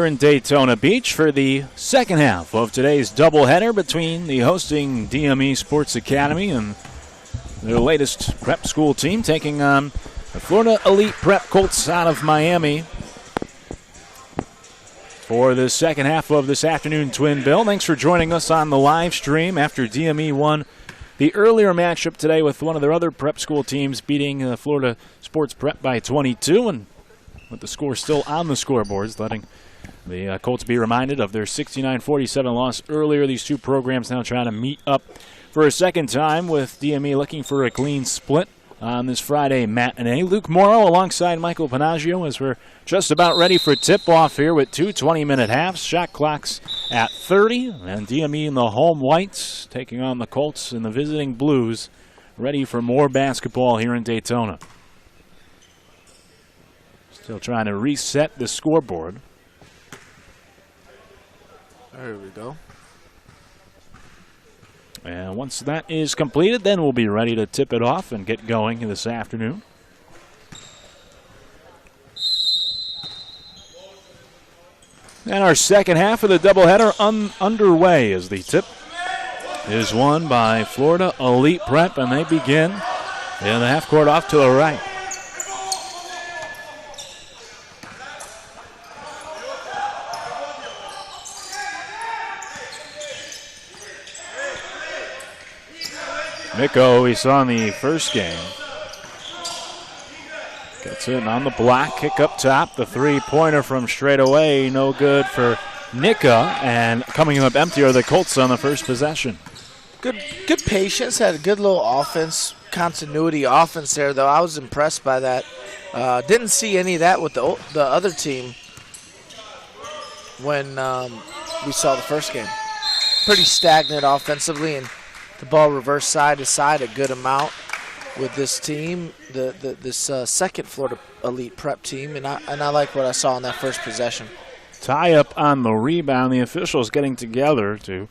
We're in Daytona Beach for the second half of today's doubleheader between the hosting DME Sports Academy and their latest prep school team taking on the Florida Elite Prep Colts out of Miami for the second half of this afternoon Twin Bill. Thanks for joining us on the live stream after DME won the earlier matchup today with one of their other prep school teams, beating Florida Sports Prep by 22, and with the score still on the scoreboards, letting the Colts be reminded of their 69-47 loss earlier. These two programs now trying to meet up for a second time, with DME looking for a clean split on this Friday matinee. Luke Morrow alongside Michael Panaggio as we're just about ready for tip-off here with two 20-minute halves. Shot clocks at 30, and DME in the home whites taking on the Colts in the visiting blues, ready for more basketball here in Daytona. Still trying to reset the scoreboard. There we go. And once that is completed, then we'll be ready to tip it off and get going this afternoon. And our second half of the doubleheader underway as the tip is won by Florida Elite Prep, and they begin in the half court off to the right. Miko, we saw in the first game, gets in on the block, kick up top, the three-pointer from straight away, no good for Nika, and coming up empty are the Colts on the first possession. Good patience, had a good little offense, continuity offense there, though. I was impressed by that. Didn't see any of that with the other team when we saw the first game. Pretty stagnant offensively, and the ball reversed side to side a good amount with this team, this second Florida Elite Prep team, and I like what I saw in that first possession. Tie up on the rebound. The officials getting together to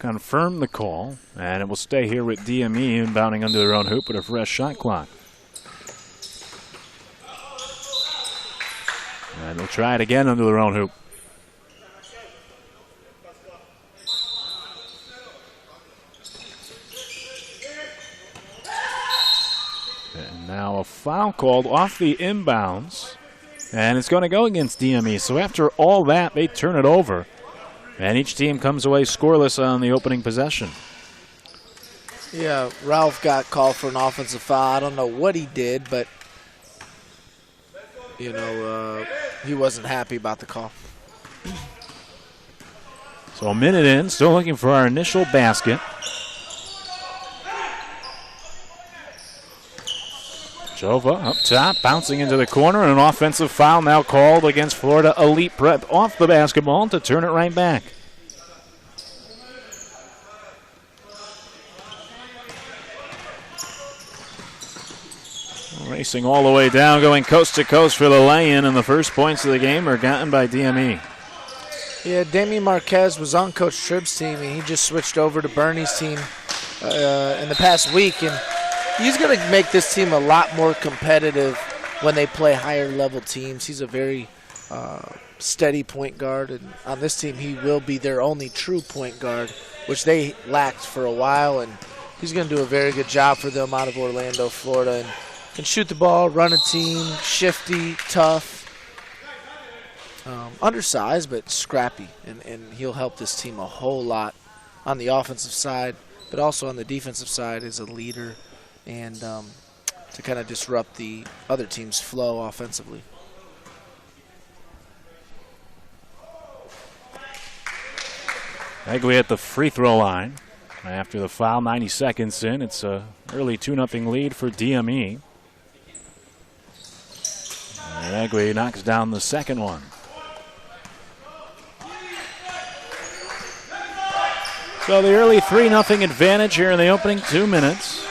confirm the call, and it will stay here with DME inbounding under their own hoop with a fresh shot clock. And they'll try it again under their own hoop. Now a foul called off the inbounds, and it's going to go against DME. So after all that, they turn it over, and each team comes away scoreless on the opening possession. Yeah, Ralph got called for an offensive foul. I don't know what he did, but, you know, he wasn't happy about the call. So a minute in, still looking for our initial basket. Jova up top, bouncing into the corner, and an offensive foul now called against Florida Elite Prep off the basketball to turn it right back. Racing all the way down, going coast to coast for the lay-in, and the first points of the game are gotten by DME. Yeah, Damian Marquez was on Coach Tribb's team, and he just switched over to Bernie's team in the past week, and he's going to make this team a lot more competitive when they play higher-level teams. He's a very steady point guard, and on this team he will be their only true point guard, which they lacked for a while, and he's going to do a very good job for them out of Orlando, Florida, and can shoot the ball, run a team, shifty, tough, undersized but scrappy, and he'll help this team a whole lot on the offensive side, but also on the defensive side as a leader, and to kind of disrupt the other team's flow offensively. Egley at the free throw line. After the foul, 90 seconds in, it's an early 2-0 lead for DME. And Egley knocks down the second one. So the early 3-0 advantage here in the opening 2 minutes.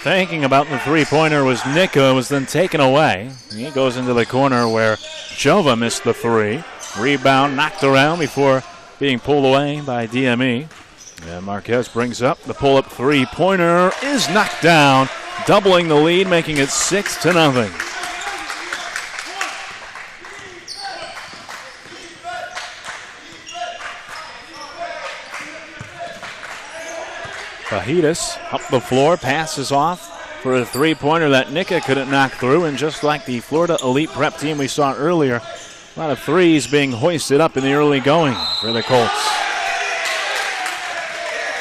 Thinking about the three-pointer was Nika, was then taken away. He goes into the corner where Jova missed the three. Rebound knocked around before being pulled away by DME. And Marquez brings up the pull-up three-pointer, is knocked down, doubling the lead, making it 6-0. Fajitas up the floor, passes off for a three-pointer that Nika couldn't knock through. And just like the Florida Elite Prep team we saw earlier, a lot of threes being hoisted up in the early going for the Colts.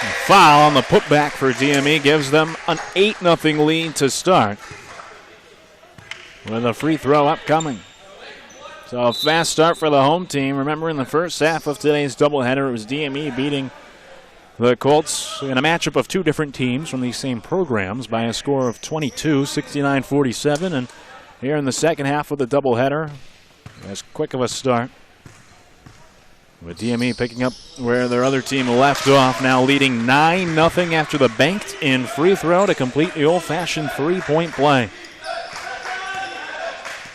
A foul on the putback for DME gives them an 8-0 lead to start, with a free throw upcoming. So a fast start for the home team. Remember, in the first half of today's doubleheader, it was DME beating the Colts in a matchup of two different teams from these same programs by a score of 22, 69-47. And here in the second half of the doubleheader, as quick of a start, with DME picking up where their other team left off, now leading 9-0 after the banked-in free throw to complete the old-fashioned three-point play.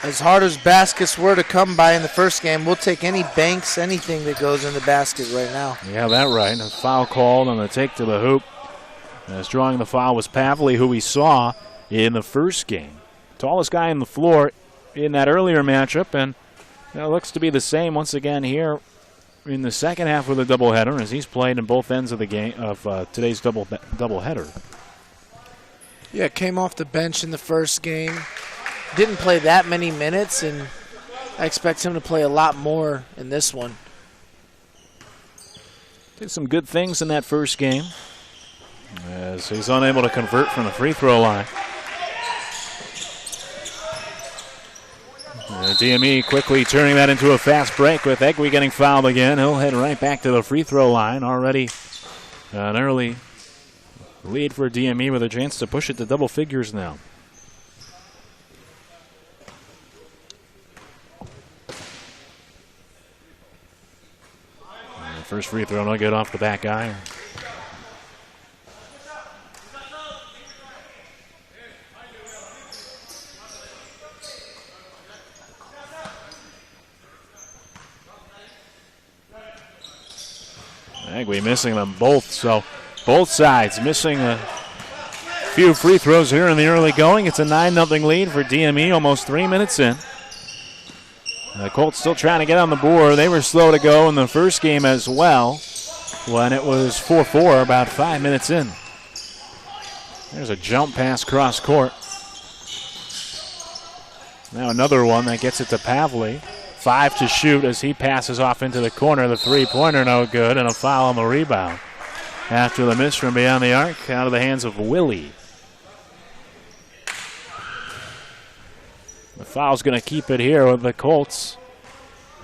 As hard as baskets were to come by in the first game, we'll take any banks, anything that goes in the basket right now. Yeah, that right. A foul called on the take to the hoop. As drawing the foul was Pavley, who we saw in the first game. Tallest guy on the floor in that earlier matchup, and it looks to be the same once again here in the second half of the doubleheader, as he's played in both ends of the game of today's doubleheader. Yeah, came off the bench in the first game. Didn't play that many minutes, and I expect him to play a lot more in this one. Did some good things in that first game, as he's unable to convert from the free throw line. DME quickly turning that into a fast break with Egwe getting fouled again. He'll head right back to the free throw line. Already an early lead for DME with a chance to push it to double figures now. First free throw, no good off the back iron. Egwe missing them both, so both sides missing a few free throws here in the early going. It's a 9-0 lead for DME, almost 3 minutes in. The Colts still trying to get on the board. They were slow to go in the first game as well, when it was 4-4 about 5 minutes in. There's a jump pass cross court. Now another one that gets it to Pavley. 5 to shoot as he passes off into the corner. The three-pointer no good, and a foul on the rebound after the miss from beyond the arc, out of the hands of Willie. The foul's going to keep it here with the Colts.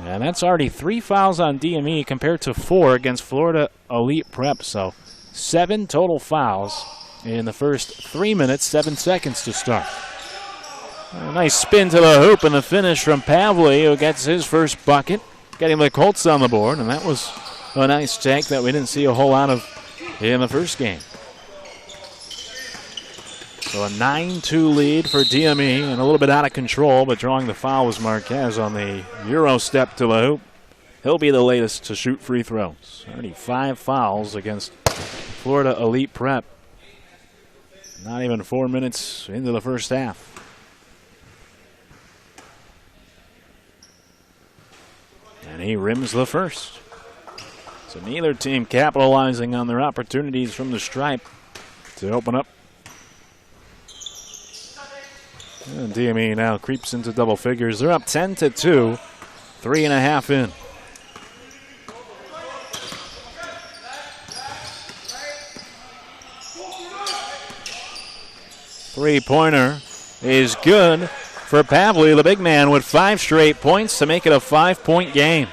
And that's already 3 fouls on DME compared to 4 against Florida Elite Prep. So 7 total fouls in the first 3 minutes, 7 seconds to start. A nice spin to the hoop and the finish from Pavley, who gets his first bucket, getting the Colts on the board. And that was a nice take that we didn't see a whole lot of in the first game. So a 9-2 lead for DME, and a little bit out of control, but drawing the foul was Marquez on the Euro step to the hoop. He'll be the latest to shoot free throws. Already 5 fouls against Florida Elite Prep. Not even 4 minutes into the first half. And he rims the first. So neither team capitalizing on their opportunities from the stripe to open up. And DME now creeps into double figures. They're up 10-2, 3.5 in. Three-pointer is good for Pavley, the big man, with 5 straight points to make it a 5-point game.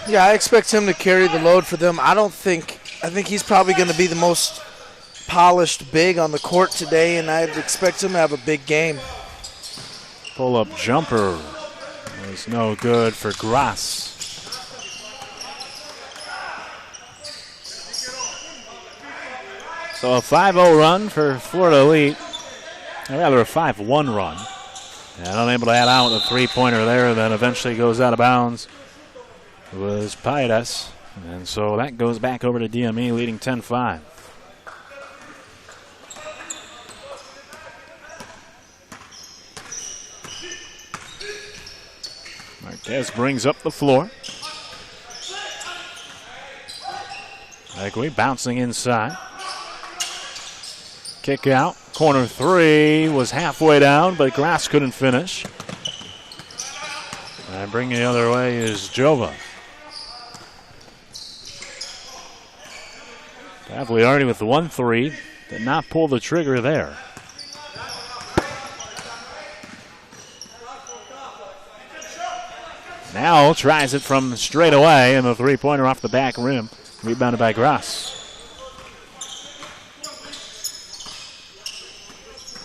Yeah, I expect him to carry the load for them. I think he's probably going to be the most polished big on the court today, and I'd expect him to have a big game. Pull-up jumper was no good for Grass. So a 5-0 run for Florida Elite, or rather a 5-1 run. And unable to add out the three-pointer there, then eventually goes out of bounds was Paredes. And so that goes back over to DME, leading 10-5. Marquez brings up the floor. Egwe bouncing inside. Kick out. Corner three was halfway down, but Grass couldn't finish. And bringing the other way is Jova. Pagliardi with the 1-3. Did not pull the trigger there. Now tries it from straight away, and the three-pointer off the back rim. Rebounded by Grass.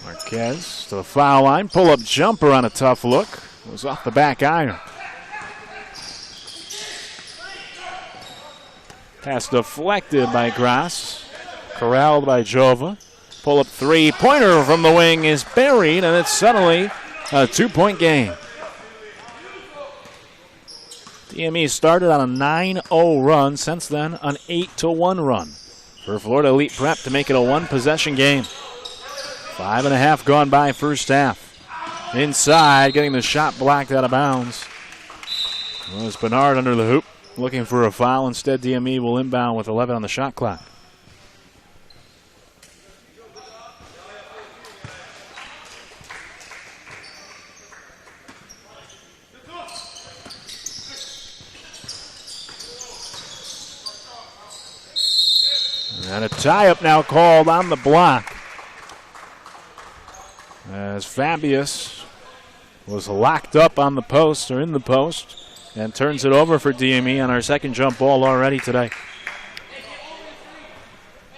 Marquez to the foul line. Pull-up jumper on a tough look. It was off the back iron. Pass deflected by Grass. Corralled by Jova. Pull-up three-pointer from the wing is buried, and it's suddenly a two-point game. DME started on a 9-0 run. Since then, an 8-1 run for Florida Elite Prep to make it a one-possession game. 5.5 gone by first half. Inside, getting the shot blocked out of bounds was Bernard under the hoop, looking for a foul. Instead, DME will inbound with 11 on the shot clock. And a tie-up now called on the block, as Fabius was locked up on the post, or in the post, and turns it over for DME on our second jump ball already today.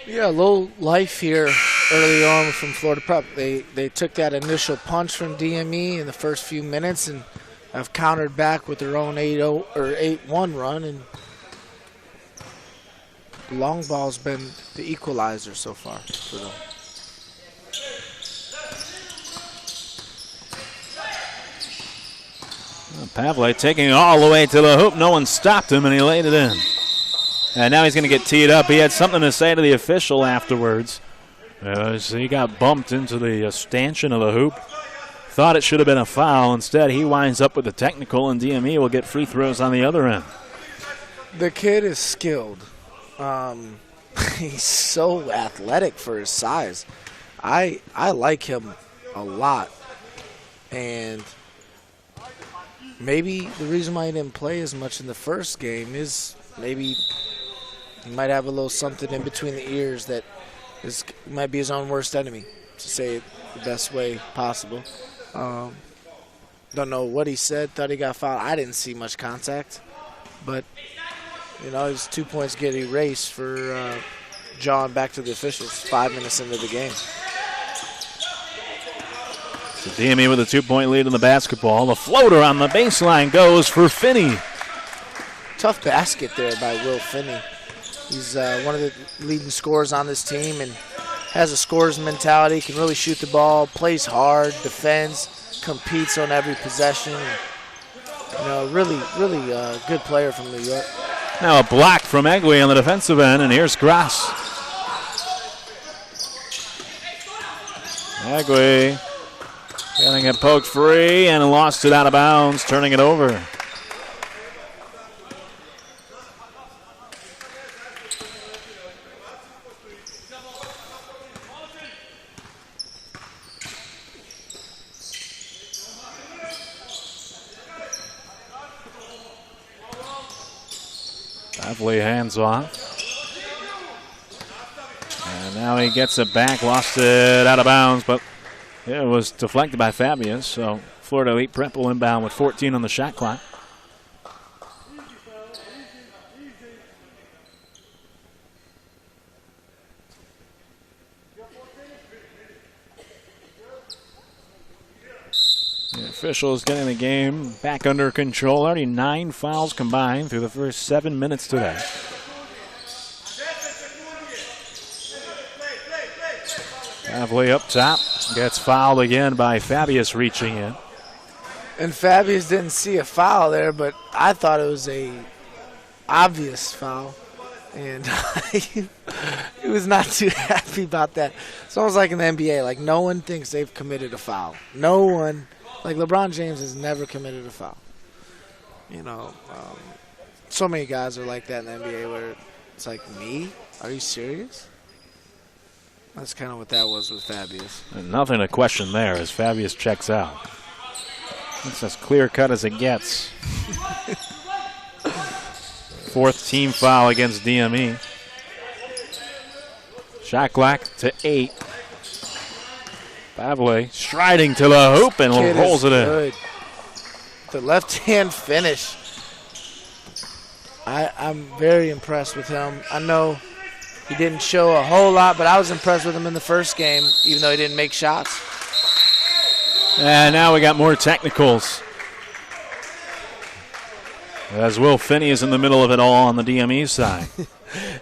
Yeah, a little life here early on from Florida Prep. They took that initial punch from DME in the first few minutes and have countered back with their own 8-0 or 8-1 run, and the long ball's been the equalizer so far for them. Pavle taking it all the way to the hoop. No one stopped him, and he laid it in. And now he's going to get teed up. He had something to say to the official afterwards. So he got bumped into the stanchion of the hoop. Thought it should have been a foul. Instead, he winds up with the technical, and DME will get free throws on the other end. The kid is skilled. He's so athletic for his size. I like him a lot. And maybe the reason why he didn't play as much in the first game is maybe he might have a little something in between the ears that might be his own worst enemy, to say it the best way possible. Don't know what he said. Thought he got fouled. I didn't see much contact. But, you know, his 2 points get erased for John back to the officials 5 minutes into the game. So DME with a 2-point lead in the basketball. The floater on the baseline goes for Finney. Tough basket there by Will Finney. He's one of the leading scorers on this team and has a scorer's mentality, can really shoot the ball, plays hard, defends, competes on every possession. You know, really good player from New York. Now a block from Egwe on the defensive end, and here's Grass. Egwe getting it poked free and lost it out of bounds, turning it over. Pavle hands off. And now he gets it back, lost it out of bounds, but it was deflected by Fabius. So Florida Elite Prep will inbound with 14 on the shot clock. The officials getting the game back under control. Already 9 fouls combined through the first 7 minutes today. Pavle up top. Gets fouled again by Fabius reaching in. And Fabius didn't see a foul there, but I thought it was a obvious foul. And he was not too happy about that. It's almost like in the NBA. Like, no one thinks they've committed a foul. No one. Like, LeBron James has never committed a foul. You know, so many guys are like that in the NBA where it's like, me? Are you serious? That's kind of what that was with Fabius. And nothing to question there as Fabius checks out. It's as clear cut as it gets. Fourth team foul against DME. Shot clock to 8. Pavle striding to the hoop and rolls it in. The left-hand finish. I'm very impressed with him. I know he didn't show a whole lot, but I was impressed with him in the first game, even though he didn't make shots. And now we got more technicals. As Will Finney is in the middle of it all on the DME side.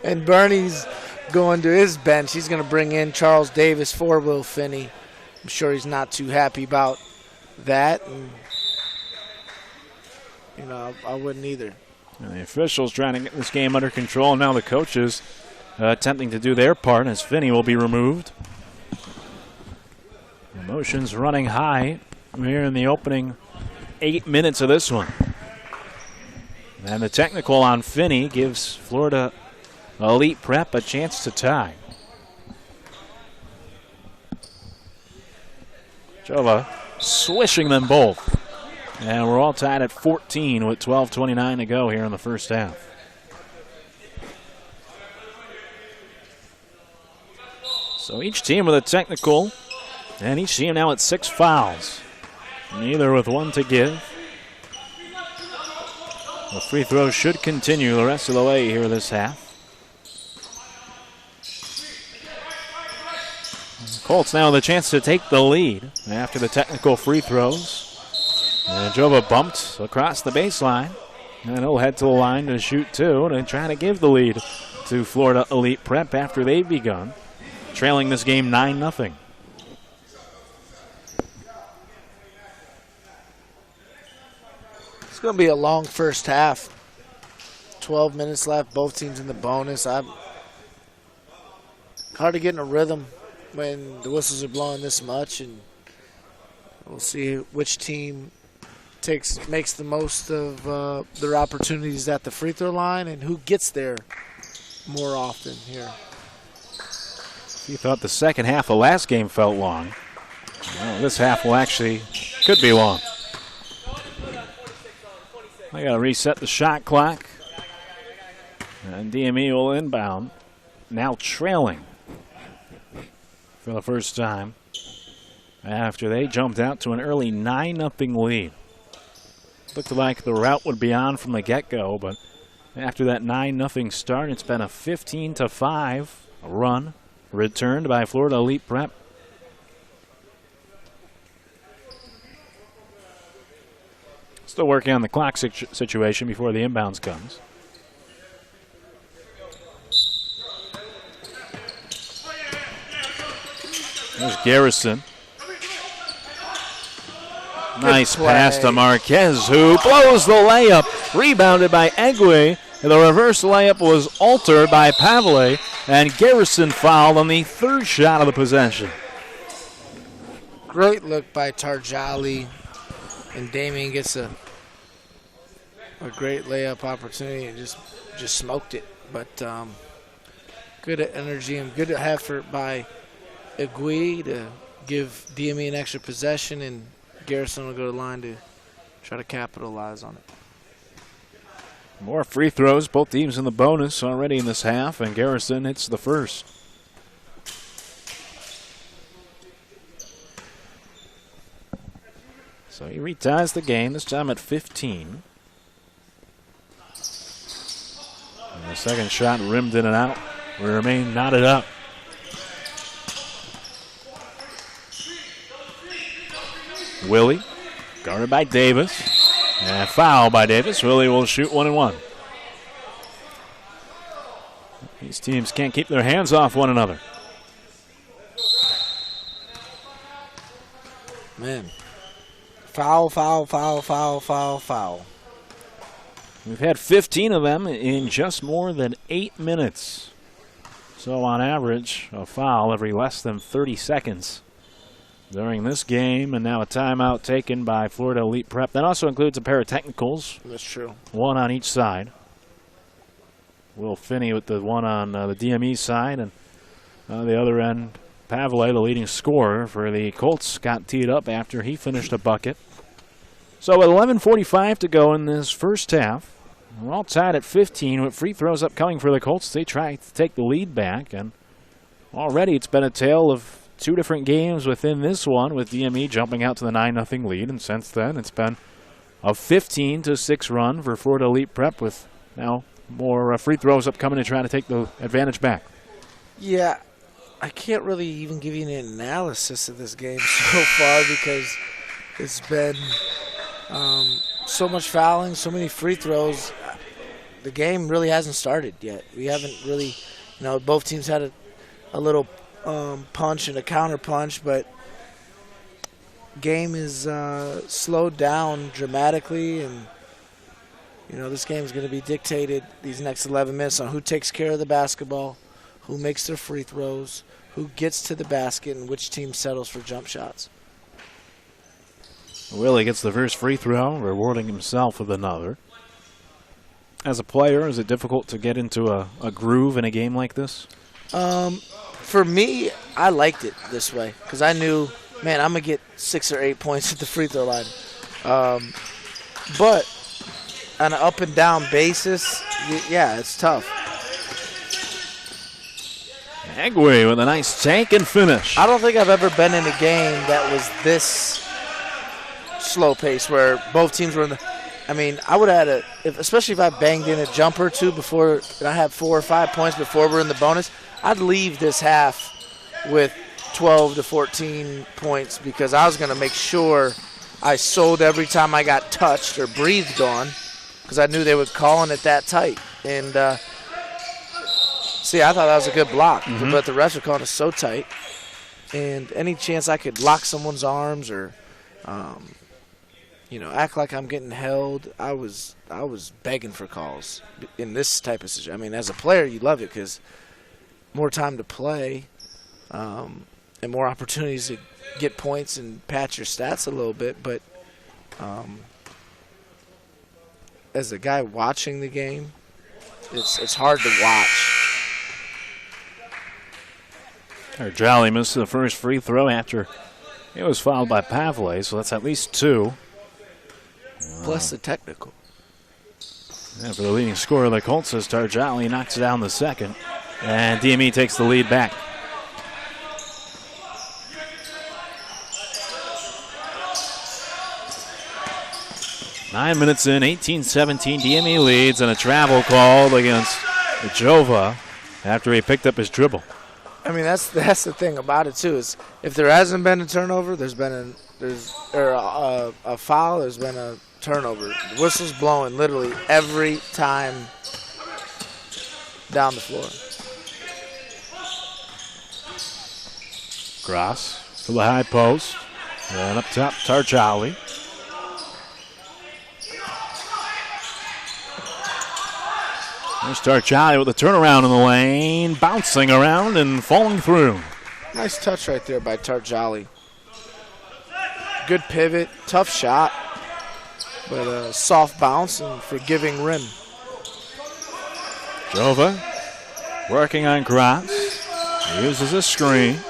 And Bernie's going to his bench. He's going to bring in Charles Davis for Will Finney. I'm sure he's not too happy about that. And, I wouldn't either. And the officials trying to get this game under control. And now the coaches attempting to do their part as Finney will be removed. Emotions running high here in the opening 8 minutes of this one. And the technical on Finney gives Florida Elite Prep a chance to tie. Jova swishing them both. And we're all tied at 14 with 12:29 to go here in the first half. So each team with a technical, and each team now at 6 fouls. Neither with one to give. The free throws should continue the rest of the way here this half. Colts now the chance to take the lead after the technical free throws. And Jova bumped across the baseline. And he'll head to the line to shoot 2 and try to give the lead to Florida Elite Prep after they've begun, trailing this game 9-0. It's going to be a long first half. 12 minutes left, both teams in the bonus. Hard to get in a rhythm when the whistles are blowing this much, and we'll see which team makes the most of their opportunities at the free throw line and who gets there more often here. You thought the second half of last game felt long. Well, this half could be long. I got to reset the shot clock. And DME will inbound. Now trailing for the first time after they jumped out to an early 9-0 lead. Looked like the route would be on from the get-go, but after that 9-0 start, it's been a 15-5 run returned by Florida Elite Prep. Still working on the clock situation before the inbounds comes. There's Garrison. Nice pass to Marquez, who blows the layup. Rebounded by Egwe. The reverse layup was altered by Pavle, and Garrison fouled on the third shot of the possession. Great look by Tarjali, and Damien gets a great layup opportunity and just smoked it. But good energy and good effort by Egwe to give DME an extra possession, and Garrison will go to the line to try to capitalize on it. More free throws, both teams in the bonus already in this half, and Garrison hits the first. So he reties the game, this time at 15. And the second shot rimmed in and out. We remain knotted up. Willie, guarded by Davis. And foul by Davis. Willie will shoot 1-1. These teams can't keep their hands off one another. Man. Foul, foul, foul, foul, foul, foul. We've had 15 of them in just more than 8 minutes. So on average, a foul every less than 30 seconds during this game, and now a timeout taken by Florida Elite Prep. That also includes a pair of technicals. That's true. One on each side. Will Finney with the one on the DME side, and the other end Pavley, the leading scorer for the Colts, got teed up after he finished a bucket. So with 11:45 to go in this first half, we're all tied at 15 with free throws upcoming for the Colts. They try to take the lead back, and already it's been a tale of two different games within this one, with DME jumping out to the 9-0 lead, and since then it's been a 15-6 run for Florida Elite Prep, with now more free throws upcoming to try to take the advantage back. Yeah, I can't really even give you an analysis of this game so far because it's been so much fouling, so many free throws. The game really hasn't started yet. We haven't really, both teams had a little punch and a counter punch, but game is slowed down dramatically, and this game is going to be dictated these next 11 minutes on who takes care of the basketball, who makes their free throws, who gets to the basket, and which team settles for jump shots. Willie gets the first free throw, rewarding himself with another. As a player, is it difficult to get into a groove in a game like this? For me, I liked it this way because I knew, man, I'm going to get 6 or 8 points at the free throw line. But on an up and down basis, yeah, it's tough. Agway with a nice tank and finish. I don't think I've ever been in a game that was this slow pace where both teams were in the. I mean, I would have had especially if I banged in a jumper or two before, and I had 4 or 5 points before we're in the bonus, I'd leave this half with 12 to 14 points because I was going to make sure I sold every time I got touched or breathed on because I knew they would call on it that tight. And see, I thought that was a good block, but the refs were calling it so tight. And any chance I could lock someone's arms or act like I'm getting held, I was begging for calls in this type of situation. I mean, as a player, you love it because more time to play and more opportunities to get points and patch your stats a little bit. But as a guy watching the game, it's hard to watch. Jolly missed the first free throw after it was fouled by Pavley, so that's at least 2. Plus the technical. And for the leading scorer, the Colts, says Tarjali knocks down the second, and DME takes the lead back. Nine minutes in, 18-17, DME leads, and a travel called against Jova after he picked up his dribble. I mean, that's the thing about it too. Is if there hasn't been a turnover, there's been a foul. There's been a turnover. The whistle's blowing literally every time down the floor. Gross to the high post, and up top, Tarjali. There's Tarjali with a turnaround in the lane, bouncing around and falling through. Nice touch right there by Tarjali. Good pivot, tough shot, but a soft bounce and forgiving rim. Jova working on Gross. Uses a screen.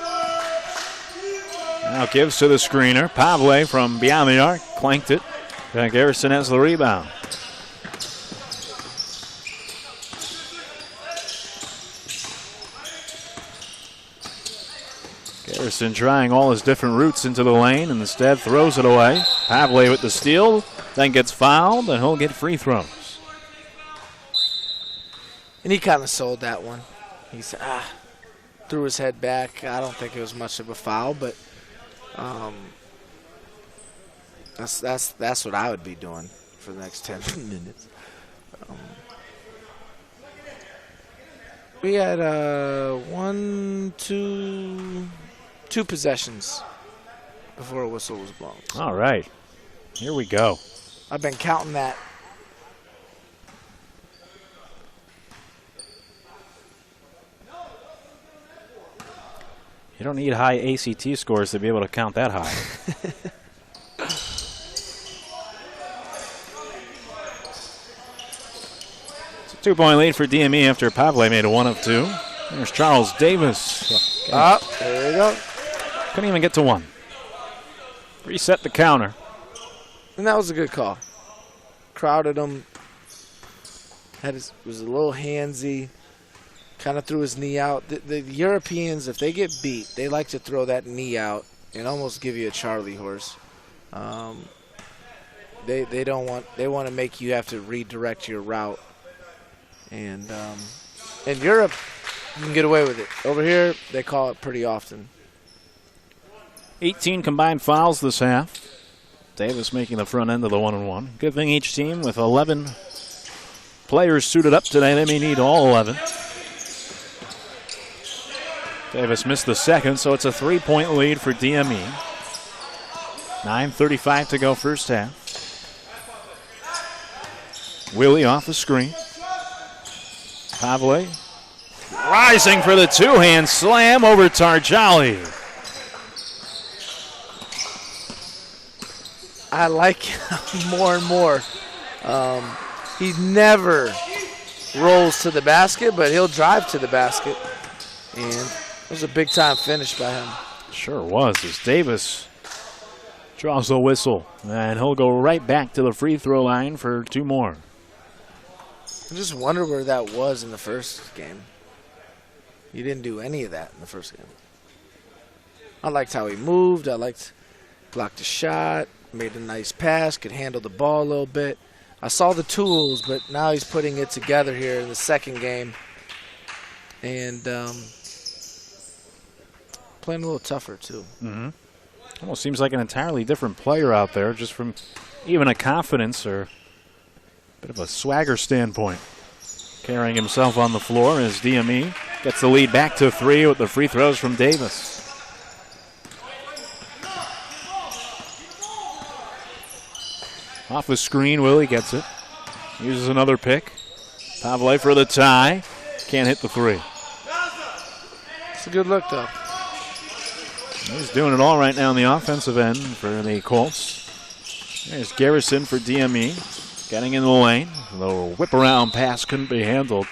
Now gives to the screener. Pavley from beyond the arc, clanked it. Garrison has the rebound. Garrison trying all his different routes into the lane and instead throws it away. Pavley with the steal, then gets fouled, and he'll get free throws. And he kind of sold that one. He said, threw his head back. I don't think it was much of a foul, but that's what I would be doing for the next 10 minutes. We had two possessions before a whistle was blown. All right, here we go. I've been counting that. You don't need high ACT scores to be able to count that high. It's a 2-point lead for DME after Pavley made a 1 of 2. There's Charles Davis There you go. Couldn't even get to one. Reset the counter. And that was a good call. Crowded him. Was a little handsy. Kind of threw his knee out. The Europeans, if they get beat, they like to throw that knee out and almost give you a Charlie horse. They don't want. They want to make you have to redirect your route. And in Europe, you can get away with it. Over here, they call it pretty often. 18 combined fouls this half. Davis making the front end of the 1-on-1. Good thing each team with 11 players suited up today. They may need all 11. Davis missed the second, so it's a 3-point lead for DME. 9:35 to go first half. Willie off the screen. Pavle rising for the two-hand slam over Tarjali. I like him more and more. He never rolls to the basket, but he'll drive to the basket. And it was a big-time finish by him. Sure was, as Davis draws the whistle. And he'll go right back to the free throw line for two more. I just wonder where that was in the first game. He didn't do any of that in the first game. I liked how he moved. I blocked a shot, made a nice pass, could handle the ball a little bit. I saw the tools, but now he's putting it together here in the second game. And playing a little tougher, too. Mm-hmm. Almost seems like an entirely different player out there, just from even a confidence or bit of a swagger standpoint. Carrying himself on the floor as DME gets the lead back to 3 with the free throws from Davis. Off the screen, Willie gets it. Uses another pick. Pavle for the tie. Can't hit the three. It's a good look, though. He's doing it all right now on the offensive end for the Colts. There's Garrison for DME. Getting in the lane. The whip around pass couldn't be handled.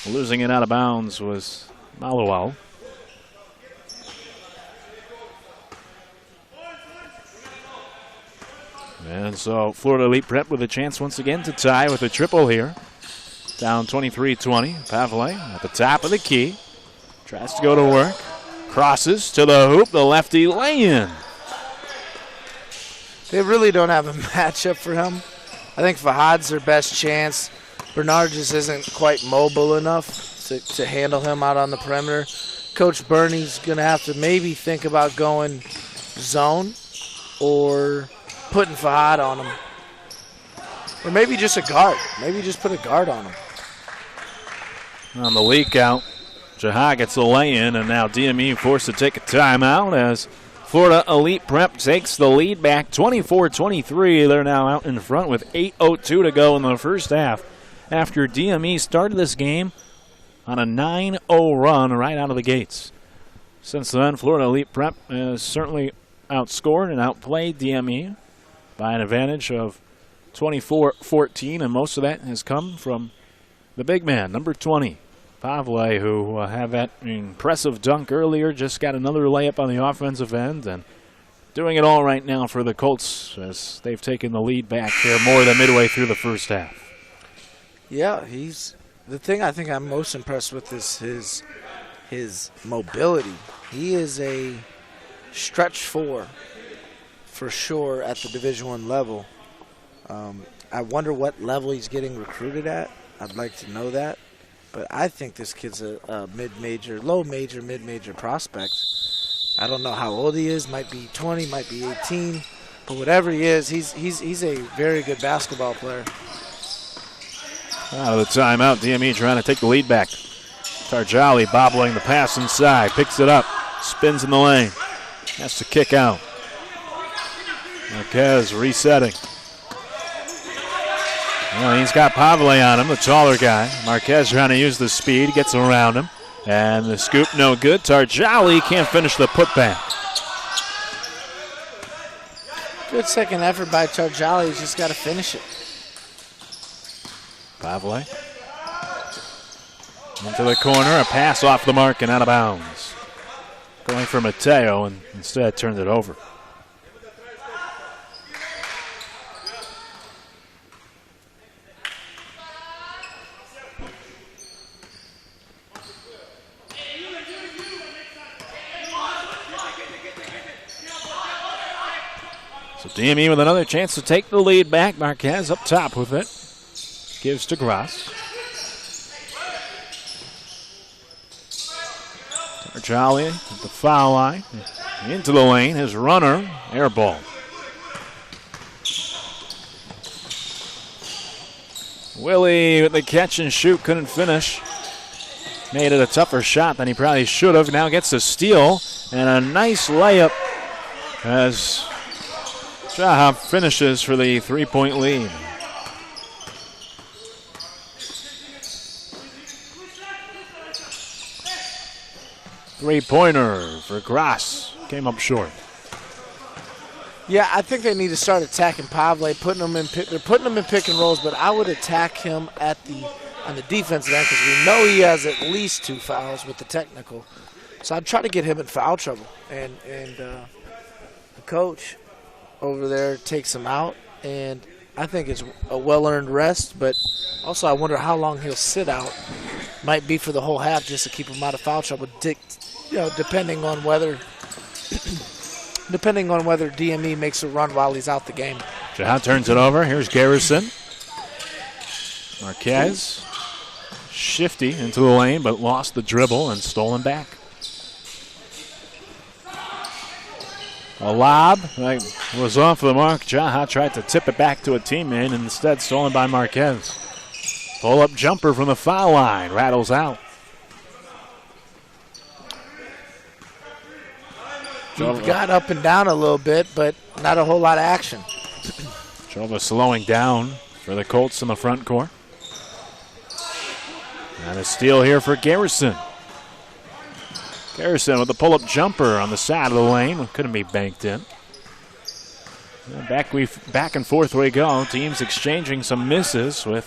Losing it out of bounds was Maluau. And so Florida Elite Prep with a chance once again to tie with a triple here. Down 23-20. Pavle at the top of the key. Tries to go to work. Crosses to the hoop. The lefty lay-in. They really don't have a matchup for him. I think Fahad's their best chance. Bernard just isn't quite mobile enough to handle him out on the perimeter. Coach Bernie's going to have to maybe think about going zone or putting Fahad on him. Or maybe just a guard. Maybe just put a guard on him. On the leak out, Jaha gets the lay-in, and now DME forced to take a timeout as Florida Elite Prep takes the lead back 24-23. They're now out in front with 8:02 to go in the first half after DME started this game on a 9-0 run right out of the gates. Since then, Florida Elite Prep has certainly outscored and outplayed DME by an advantage of 24-14, and most of that has come from the big man, number 20, Pavle, who had that impressive dunk earlier, just got another layup on the offensive end, and doing it all right now for the Colts as they've taken the lead back here more than midway through the first half. Yeah, the thing I think I'm most impressed with is his mobility. He is a stretch four for sure at the Division I level. I wonder what level he's getting recruited at. I'd like to know that. But I think this kid's a mid-major, low-major, mid-major prospect. I don't know how old he is. Might be 20, might be 18. But whatever he is, he's a very good basketball player. Out of the timeout, DME trying to take the lead back. Tarjali bobbling the pass inside, picks it up, spins in the lane, has to kick out. Marquez resetting. Well, he's got Pavle on him, the taller guy. Marquez trying to use the speed, gets around him. And the scoop no good. Tarjali can't finish the putback. Good second effort by Tarjali. He's just got to finish it. Pavle into the corner, a pass off the mark and out of bounds. Going for Mateo and instead turned it over. So DME with another chance to take the lead back. Marquez up top with it. Gives to Gross. Jolly at the foul line. Into the lane. His runner, air ball. Willie with the catch and shoot, couldn't finish. Made it a tougher shot than he probably should have. Now gets a steal and a nice layup as Jaha finishes for the 3-point lead. Three-pointer for Gross. Came up short. Yeah, I think they need to start attacking Pavle, they're putting him in pick and rolls, but I would attack him on the defensive end because we know he has at least 2 fouls with the technical. So I'd try to get him in foul trouble. And the coach over there takes him out, and I think it's a well-earned rest, but also I wonder how long he'll sit out. Might be for the whole half just to keep him out of foul trouble, depending on whether DME makes a run while he's out the game. Jaha turns it over. Here's Garrison. Marquez. Shifty into the lane, but lost the dribble and stolen back. A lob was off the mark. Jaha tried to tip it back to a teammate, and instead stolen by Marquez. Pull-up jumper from the foul line. Rattles out. He got up and down a little bit, but not a whole lot of action. Jova slowing down for the Colts in the front court. And a steal here for Garrison. Garrison with the pull-up jumper on the side of the lane. Couldn't be banked in. Back and forth we go. Teams exchanging some misses with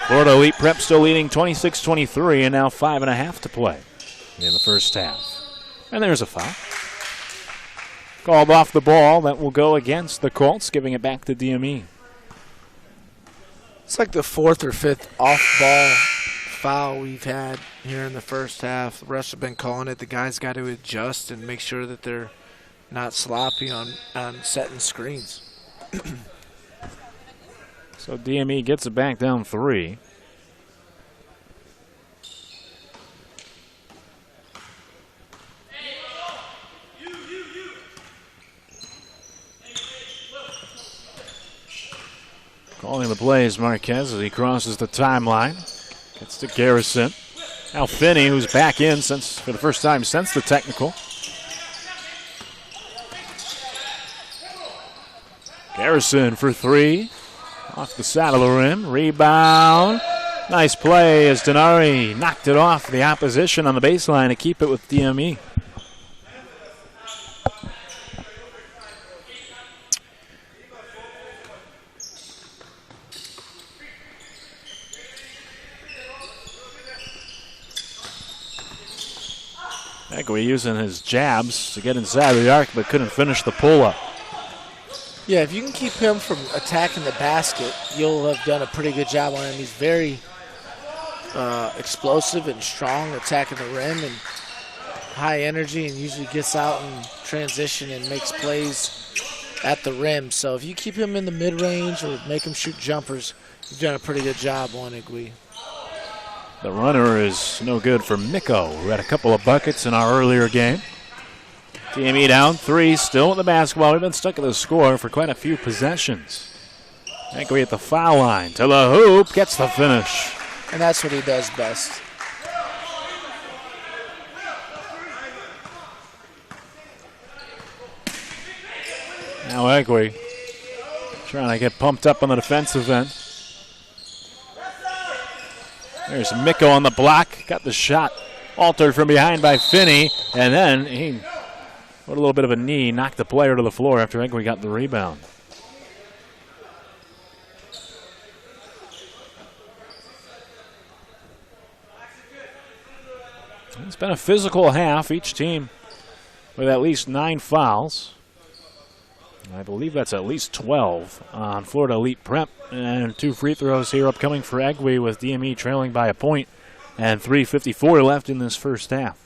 Florida Elite Prep still leading 26-23 and now 5.5 to play in the first half. And there's a foul. Called off the ball. That will go against the Colts, giving it back to DME. It's like the 4th or 5th off-ball foul we've had here in the first half. The rest have been calling it. The guys got to adjust and make sure that they're not sloppy on setting screens. So DME gets it back down 3. Calling the plays, Marquez, as he crosses the timeline. Gets to Garrison. Now Finney, who's back in for the first time since the technical. Garrison for 3. Off the side of the rim. Rebound. Nice play as Denari knocked it off the opposition on the baseline to keep it with DME. Egway using his jabs to get inside the arc, but couldn't finish the pull-up. Yeah, if you can keep him from attacking the basket, you'll have done a pretty good job on him. He's very explosive and strong, attacking the rim and high energy, and usually gets out in transition and makes plays at the rim. So if you keep him in the mid-range or make him shoot jumpers, you've done a pretty good job on Egway. The runner is no good for Miko, who had a couple of buckets in our earlier game. DME down 3, still with the basketball. We've been stuck at the score for quite a few possessions. Egway at the foul line, to the hoop, gets the finish. And that's what he does best. Now Egway trying to get pumped up on the defensive end. There's Miko on the block. Got the shot altered from behind by Finney. And then he put a little bit of a knee, knocked the player to the floor after Egway got the rebound. It's been a physical half. Each team with at least 9 fouls. I believe that's at least 12 on Florida Elite Prep. And 2 free throws here upcoming for Egwe, with DME trailing by a point and 3:54 left in this first half.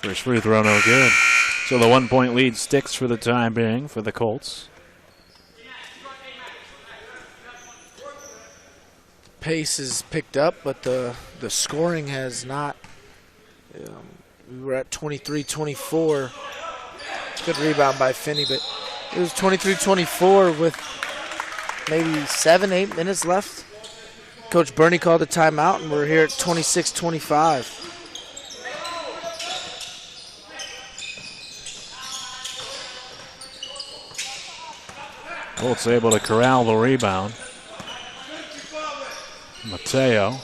First free throw, no good. So the 1-point lead sticks for the time being for the Colts. Pace is picked up, but the scoring has not. We were at 23-24. Good rebound by Finney, but it was 23-24 with maybe 7-8 minutes left. Coach Bernie called a timeout, and we're here at 26-25. Colts able to corral the rebound. Mateo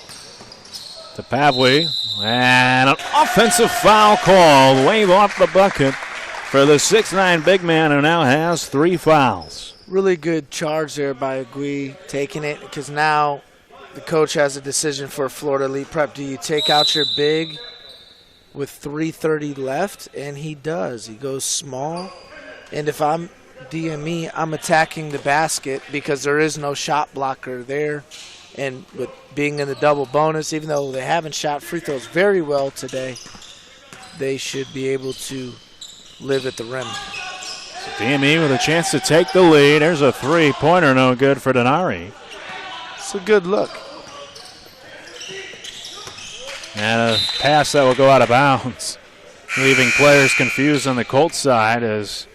to Pavley, and an offensive foul called. Wave off the bucket for the 6'9" big man, who now has 3 fouls. Really good charge there by Agui, taking it, because now the coach has a decision for Florida Elite Prep. Do you take out your big with 3:30 left? And he does. He goes small. And if I'm DME, I'm attacking the basket because there is no shot blocker there. And with being in the double bonus, even though they haven't shot free throws very well today, they should be able to live at the rim. So DME with a chance to take the lead. There's a 3-pointer, no good for Denari. It's a good look. And a pass that will go out of bounds, leaving players confused on the Colts side as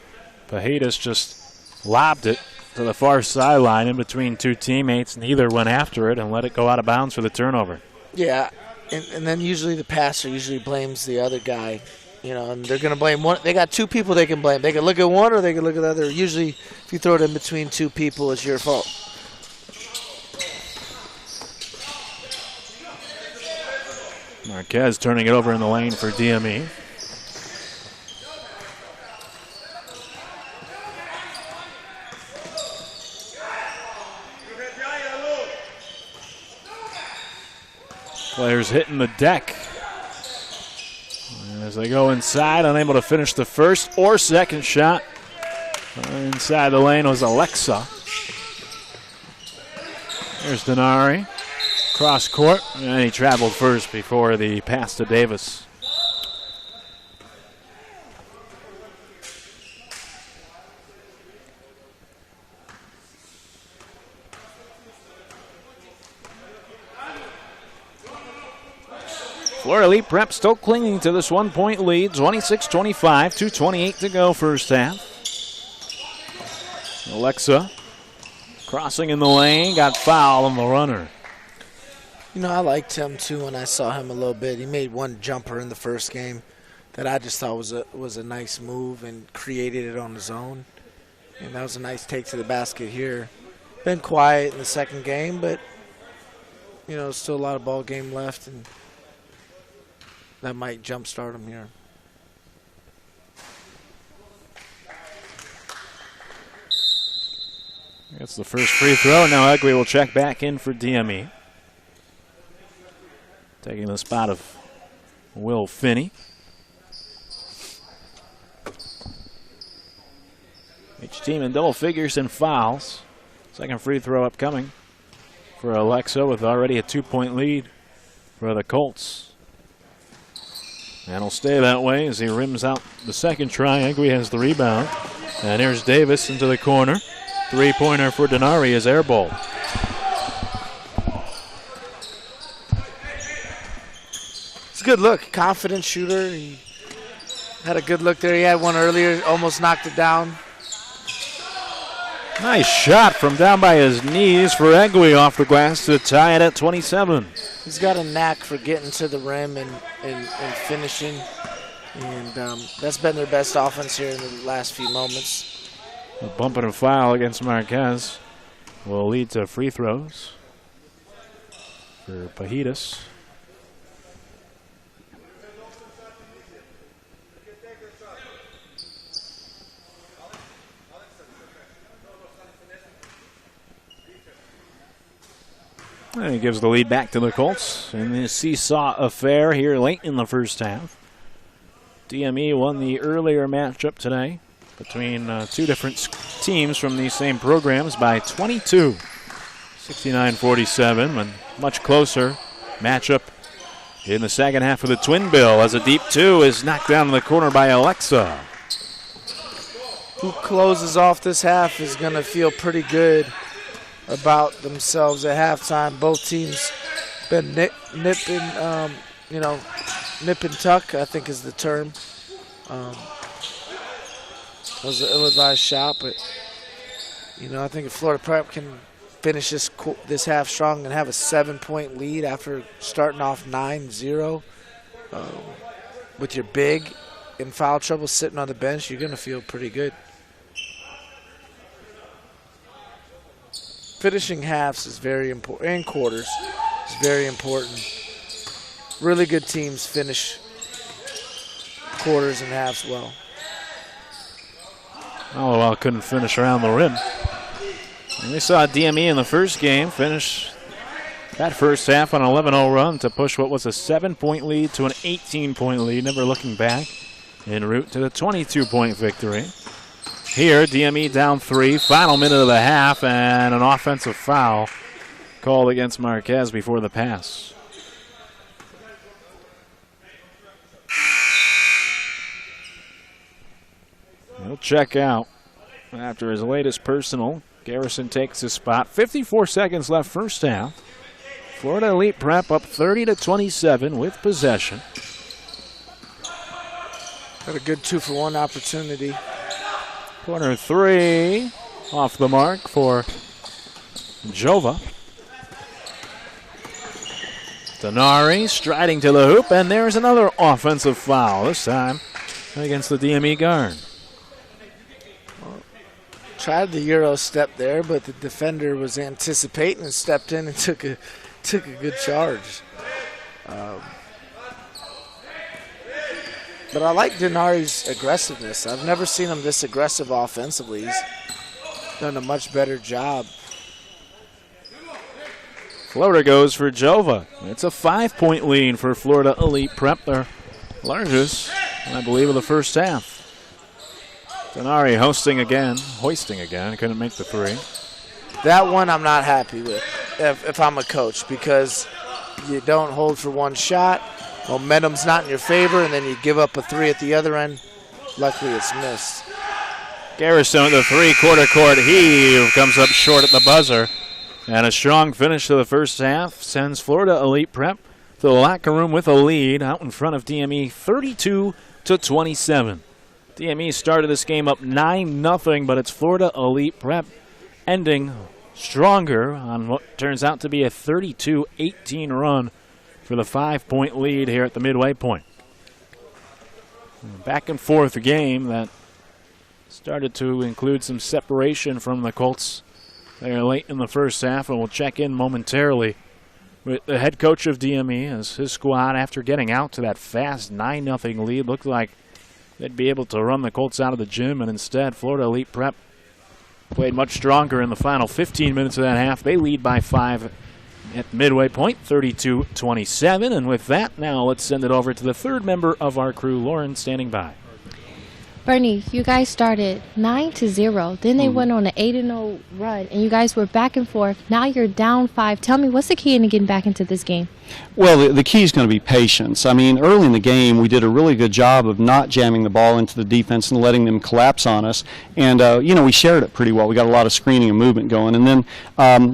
Pajitas just lobbed it to the far sideline in between 2 teammates. Neither went after it and let it go out of bounds for the turnover. Yeah, and then usually the passer usually blames the other guy, and they're going to blame one. They got 2 people they can blame. They can look at one or they can look at the other. Usually if you throw it in between 2 people, it's your fault. Marquez turning it over in the lane for DME. Players hitting the deck. And as they go inside, unable to finish the first or second shot. Inside the lane was Alexa. There's Denari. Cross court, and he traveled first before the pass to Davis. Florida Elite Prep still clinging to this 1-point lead, 26-25, 2:28 to go first half. Alexa crossing in the lane, got fouled on the runner. I liked him too when I saw him a little bit. He made one jumper in the first game that I just thought was a nice move and created it on his own. And that was a nice take to the basket here. Been quiet in the second game, but still a lot of ball game left, and that might jumpstart him here. That's the first free throw. Now Ugly will check back in for DME. Taking the spot of Will Finney. Each team in double figures in fouls. Second free throw upcoming for Alexa, with already a 2-point lead for the Colts. And he'll stay that way as he rims out the second try. Egwe has the rebound. And here's Davis into the corner. 3-pointer for Denari is airball. It's a good look. Confident shooter. He had a good look there. He had one earlier, almost knocked it down. Nice shot from down by his knees for Egwe off the glass to tie it at 27. He's got a knack for getting to the rim and finishing. And that's been their best offense here in the last few moments. A bump and a foul against Marquez will lead to free throws for Pajitas. He gives the lead back to the Colts in this seesaw affair here late in the first half. DME won the earlier matchup today between two different teams from these same programs by 22. 69-47, and much closer matchup in the second half of the twin bill as a deep two is knocked down in the corner by Alexa. Who closes off this half is going to feel pretty good about themselves at halftime. Both teams been nip and tuck, I think is the term. It was an ill-advised shot, but I think if Florida Prep can finish this half strong and have a 7-point lead after starting off 9-0, with your big in foul trouble sitting on the bench, you're going to feel pretty good. Finishing halves is very important, and quarters is very important. Really good teams finish quarters and halves well. Hollowell couldn't finish around the rim. And we saw DME in the first game finish that first half on an 11-0 run to push what was a 7-point lead to an 18-point lead, never looking back en route to the 22-point victory. Here, DME down 3, final minute of the half, and an offensive foul called against Marquez before the pass. He'll check out after his latest personal. Garrison takes his spot. 54 seconds left first half. Florida Elite Prep up 30-27 with possession. Got a good 2-for-1 opportunity. Corner three off the mark for Jova. Denari striding to the hoop, and there's another offensive foul, this time against the DME guard. Tried the Euro step there, but the defender was anticipating and stepped in and took a good charge. But I like Denari's aggressiveness. I've never seen him this aggressive offensively. He's done a much better job. Floater goes for Jova. It's a 5-point lead for Florida Elite Prep, their largest, I believe, of the first half. Denari hoisting again, couldn't make the three. That one I'm not happy with if I'm a coach, because you don't hold for one shot, momentum's not in your favor, and then you give up a three at the other end. Luckily it's missed. Garrison, the three-quarter court heave, comes up short at the buzzer. And a strong finish to the first half sends Florida Elite Prep to the locker room with a lead out in front of DME 32-27. DME started this game up 9-0, but it's Florida Elite Prep ending stronger on what turns out to be a 32-18 run for the 5-point lead here at the midway point. Back and forth game that started to include some separation from the Colts there late in the first half, and we'll check in momentarily with the head coach of DME as his squad, after getting out to that fast 9-0 lead, looked like they'd be able to run the Colts out of the gym, and instead Florida Elite Prep played much stronger in the final 15 minutes of that half. They lead by 5 at the midway point, 32-27. And with that, now let's send it over to the third member of our crew, Lauren, standing by. Bernie, you guys started 9-0. Then they went on an 8-0 run, and you guys were back and forth. Now you're down 5. Tell me, what's the key in getting back into this game? Well, the key is going to be patience. I mean, early in the game, we did a really good job of not jamming the ball into the defense and letting them collapse on us. And, we shared it pretty well. We got a lot of screening and movement going. And then,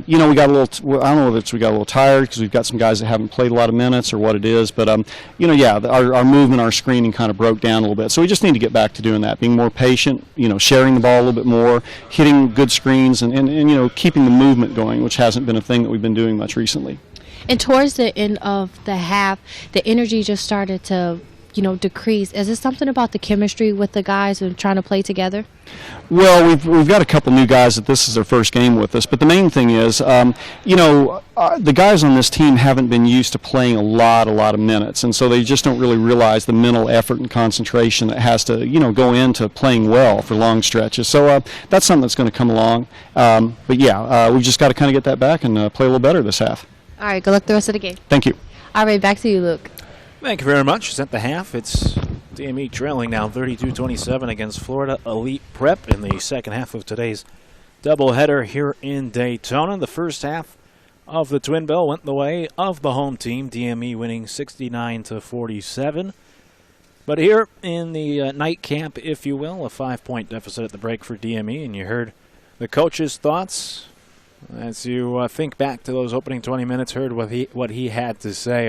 we got a little, I don't know if we got a little tired because we've got some guys that haven't played a lot of minutes or what it is. But, our movement, our screening kind of broke down a little bit. So we just need to get back to doing that, being more patient, sharing the ball a little bit more, hitting good screens, and keeping the movement going, which hasn't been a thing that we've been doing much recently. And towards the end of the half, the energy just started to, decrease. Is it something about the chemistry with the guys and trying to play together? Well, we've got a couple new guys that this is their first game with us, but the main thing is, the guys on this team haven't been used to playing a lot of minutes, and so they just don't really realize the mental effort and concentration that has to, go into playing well for long stretches. So that's something that's going to come along. We've just got to kind of get that back and play a little better this half. All right, good luck the rest of the game. Thank you. All right, back to you, Luke. Thank you very much. It's at the half. It's DME trailing now 32-27 against Florida Elite Prep in the second half of today's doubleheader here in Daytona. The first half of the Twin Bill went the way of the home team, DME winning 69-47. But here in the nightcap, if you will, a 5-point deficit at the break for DME, and you heard the coach's thoughts as you think back to those opening 20 minutes, heard what he had to say.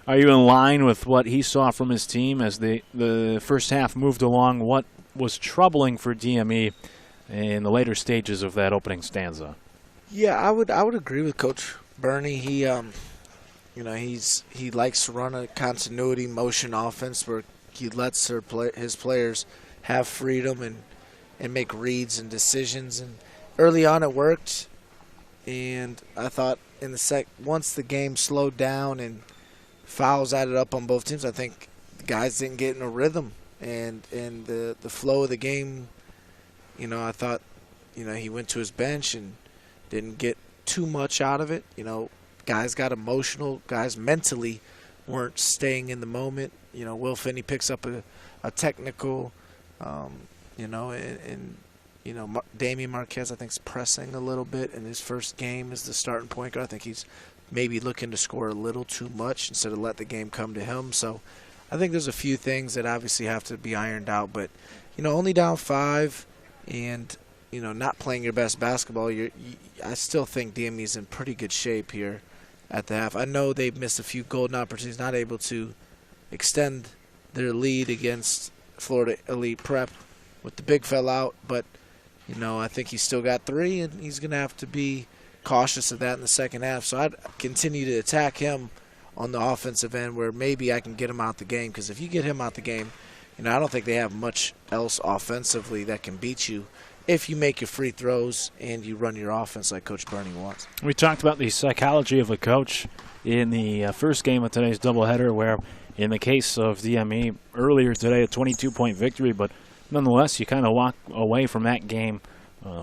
Are you in line with what he saw from his team as the first half moved along? What was troubling for DME in the later stages of that opening stanza? Yeah, I would agree with Coach Bernie. He he likes to run a continuity motion offense where he lets his players have freedom and make reads and decisions. And early on it worked, and I thought in the once the game slowed down and fouls added up on both teams, I think the guys didn't get in a rhythm, and the flow of the game. I thought he went to his bench and didn't get too much out of it. Guys got emotional. Guys mentally weren't staying in the moment. Will Finney picks up a technical, and Damian Marquez, I think, is pressing a little bit in his first game as the starting point guard. I think he's maybe looking to score a little too much instead of let the game come to him. So I think there's a few things that obviously have to be ironed out. But, only down 5 and, not playing your best basketball, I still think DME's in pretty good shape here at the half. I know they've missed a few golden opportunities, not able to extend their lead against Florida Elite Prep with the big fella out, but I think he's still got 3, and he's going to have to be cautious of that in the second half. So I'd continue to attack him on the offensive end where maybe I can get him out the game, because if you get him out the game, I don't think they have much else offensively that can beat you if you make your free throws and you run your offense like Coach Bernie wants. We talked about the psychology of a coach in the first game of today's doubleheader, where in the case of DME earlier today, a 22-point victory, but nonetheless, you kind of walk away from that game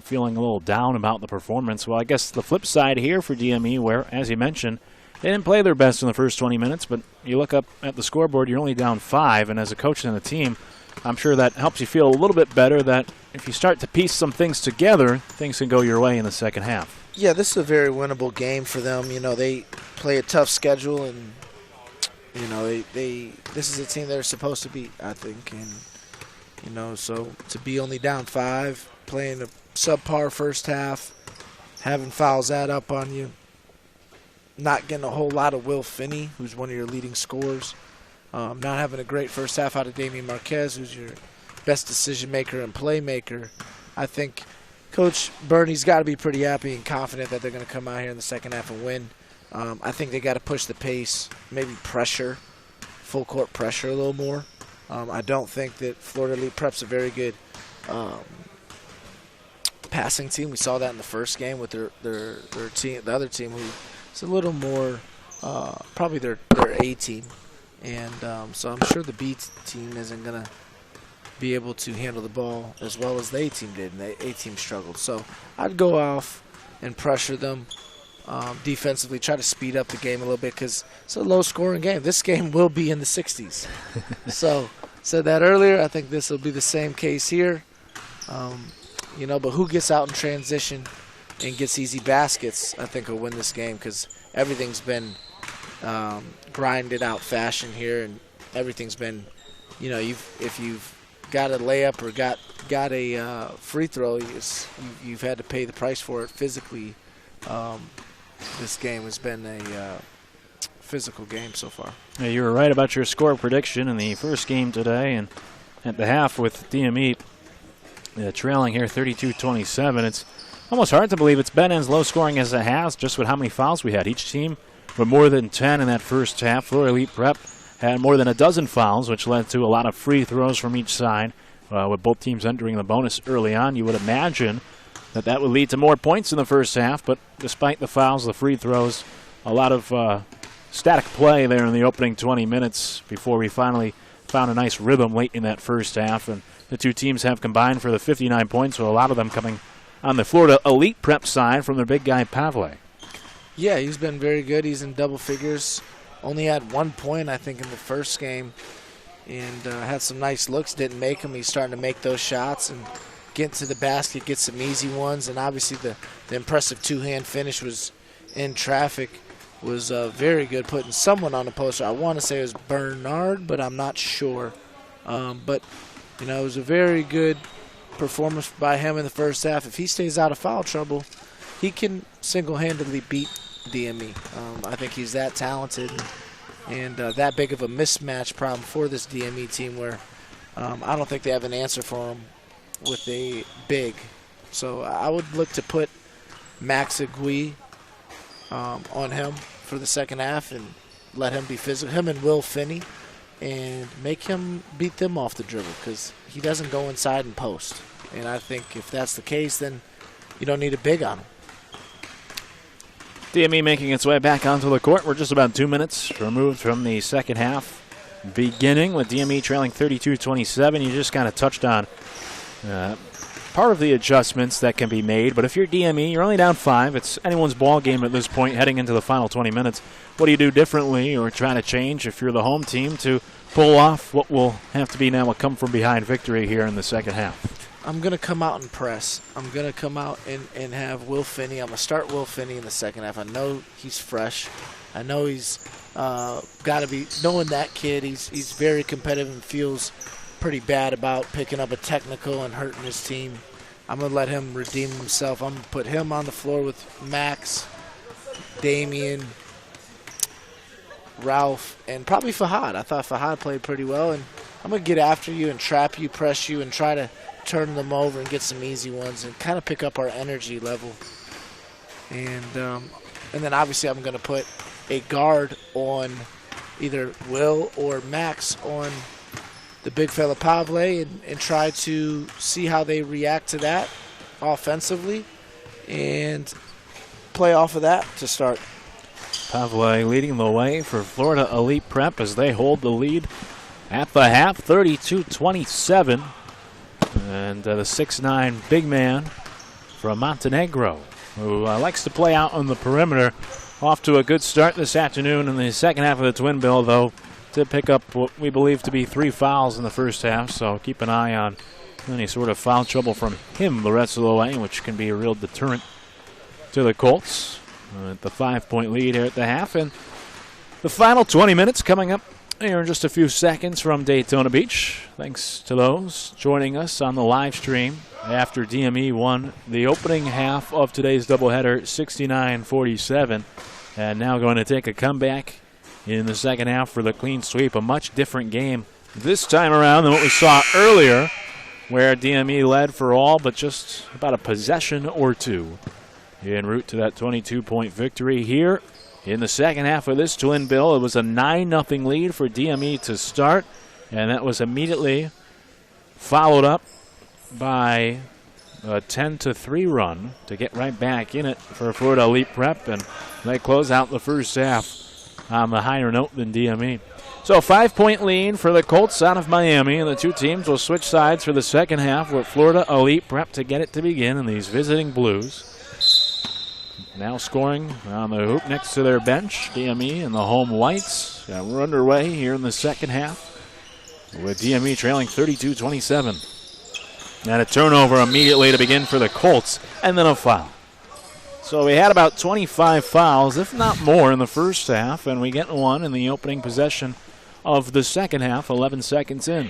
feeling a little down about the performance. Well, I guess the flip side here for DME, where, as you mentioned, they didn't play their best in the first 20 minutes, but you look up at the scoreboard, you're only down 5, and as a coach and a team, I'm sure that helps you feel a little bit better that if you start to piece some things together, things can go your way in the second half. Yeah, this is a very winnable game for them. They play a tough schedule, and this is a team they're supposed to beat, I think. And so to be only down 5, playing a subpar first half, having fouls add up on you, not getting a whole lot of Will Finney, who's one of your leading scorers, not having a great first half out of Damian Marquez, who's your best decision maker and playmaker. I think Coach Bernie's got to be pretty happy and confident that they're going to come out here in the second half and win. I think they got to push the pace, maybe pressure, full court pressure a little more. I don't think that Florida Elite Prep's a very good passing team. We saw that in the first game with their team, the other team, who is a little more probably their A team, and so I'm sure the B team isn't gonna be able to handle the ball as well as the A team did, and the A team struggled. So I'd go off and pressure them defensively, try to speed up the game a little bit, because it's a low-scoring game. This game will be in the 60s. So said that earlier. I think this will be the same case here. But who gets out in transition and gets easy baskets, I think will win this game, because everything's been grinded out fashion here, and everything's been, if you've got a layup or got a free throw, you've had to pay the price for it physically. This game has been a physical game so far. Yeah, you were right about your score prediction in the first game today, and at the half with DME trailing here 32-27. It's almost hard to believe it's been as low scoring as it has, just with how many fouls we had. Each team with more than 10 in that first half. Florida Elite Prep had more than a dozen fouls, which led to a lot of free throws from each side. With both teams entering the bonus early on, you would imagine that would lead to more points in the first half, but despite the fouls, the free throws, a lot of static play there in the opening 20 minutes before we finally found a nice rhythm late in that first half. And the two teams have combined for the 59 points, so a lot of them coming on the Florida Elite Prep side from their big guy Pavle. Yeah, he's been very good. He's in double figures. Only had 1 point, I think, in the first game. And had some nice looks. Didn't make them. He's starting to make those shots and get to the basket, get some easy ones. And obviously the impressive two-hand finish was in traffic. Was very good, putting someone on the poster. I want to say it was Bernard, but I'm not sure. But, you know, it was a very good performance by him in the first half. If he stays out of foul trouble, he can single-handedly beat DME. I think he's that talented and that big of a mismatch problem for this DME team where I don't think they have an answer for him with a big. So I would look to put Max Agui on him for the second half and let him be physical, him and Will Finney, and make him beat them off the dribble because he doesn't go inside and post. And I think if that's the case, then you don't need a big on him. DME making its way back onto the court. We're just about 2 minutes removed from the second half beginning with DME trailing 32-27. You just kind of touched on part of the adjustments that can be made. But if you're DME, you're only down 5. It's anyone's ball game at this point heading into the final 20 minutes. What do you do differently or try to change if you're the home team to pull off what will have to be now a come-from-behind victory here in the second half? I'm going to come out and press. I'm going to come out and have Will Finney. I'm going to start Will Finney in the second half. I know he's fresh. I know he's got to be, knowing that kid, he's very competitive and feels pretty bad about picking up a technical and hurting his team. I'm going to let him redeem himself. I'm going to put him on the floor with Max, Damian, Ralph, and probably Fahad. I thought Fahad played pretty well. And I'm going to get after you and trap you, press you, and try to turn them over and get some easy ones and kind of pick up our energy level. And then obviously I'm going to put a guard on either Will or Max on the big fella Pavle and try to see how they react to that offensively and play off of that to start. Pavle leading the way for Florida Elite Prep as they hold the lead at the half, 32-27. And the 6'9" big man from Montenegro, who likes to play out on the perimeter. Off to a good start this afternoon in the second half of the Twin Bill, though. Did pick up what we believe to be 3 fouls in the first half, so keep an eye on any sort of foul trouble from him the rest of the way, which can be a real deterrent to the Colts. At the 5-point lead here at the half. And the final 20 minutes coming up here in just a few seconds from Daytona Beach. Thanks to those joining us on the live stream after DME won the opening half of today's doubleheader 69-47. And now going to take a comeback in the second half for the clean sweep. A much different game this time around than what we saw earlier, where DME led for all but just about a possession or two en route to that 22-point victory here. In the second half of this Twin Bill, it was a 9-0 lead for DME to start, and that was immediately followed up by a 10-3 run to get right back in it for Florida Elite Prep, and they close out the first half on the higher note than DME. So a 5-point lead for the Colts out of Miami, and the two teams will switch sides for the second half with Florida Elite Prep to get it to begin, and these visiting Blues now scoring on the hoop next to their bench. DME and the home whites. We're underway here in the second half with DME trailing 32-27. And a turnover immediately to begin for the Colts, and then a foul. So we had about 25 fouls, if not more, in the first half, and we get one in the opening possession of the second half, 11 seconds in.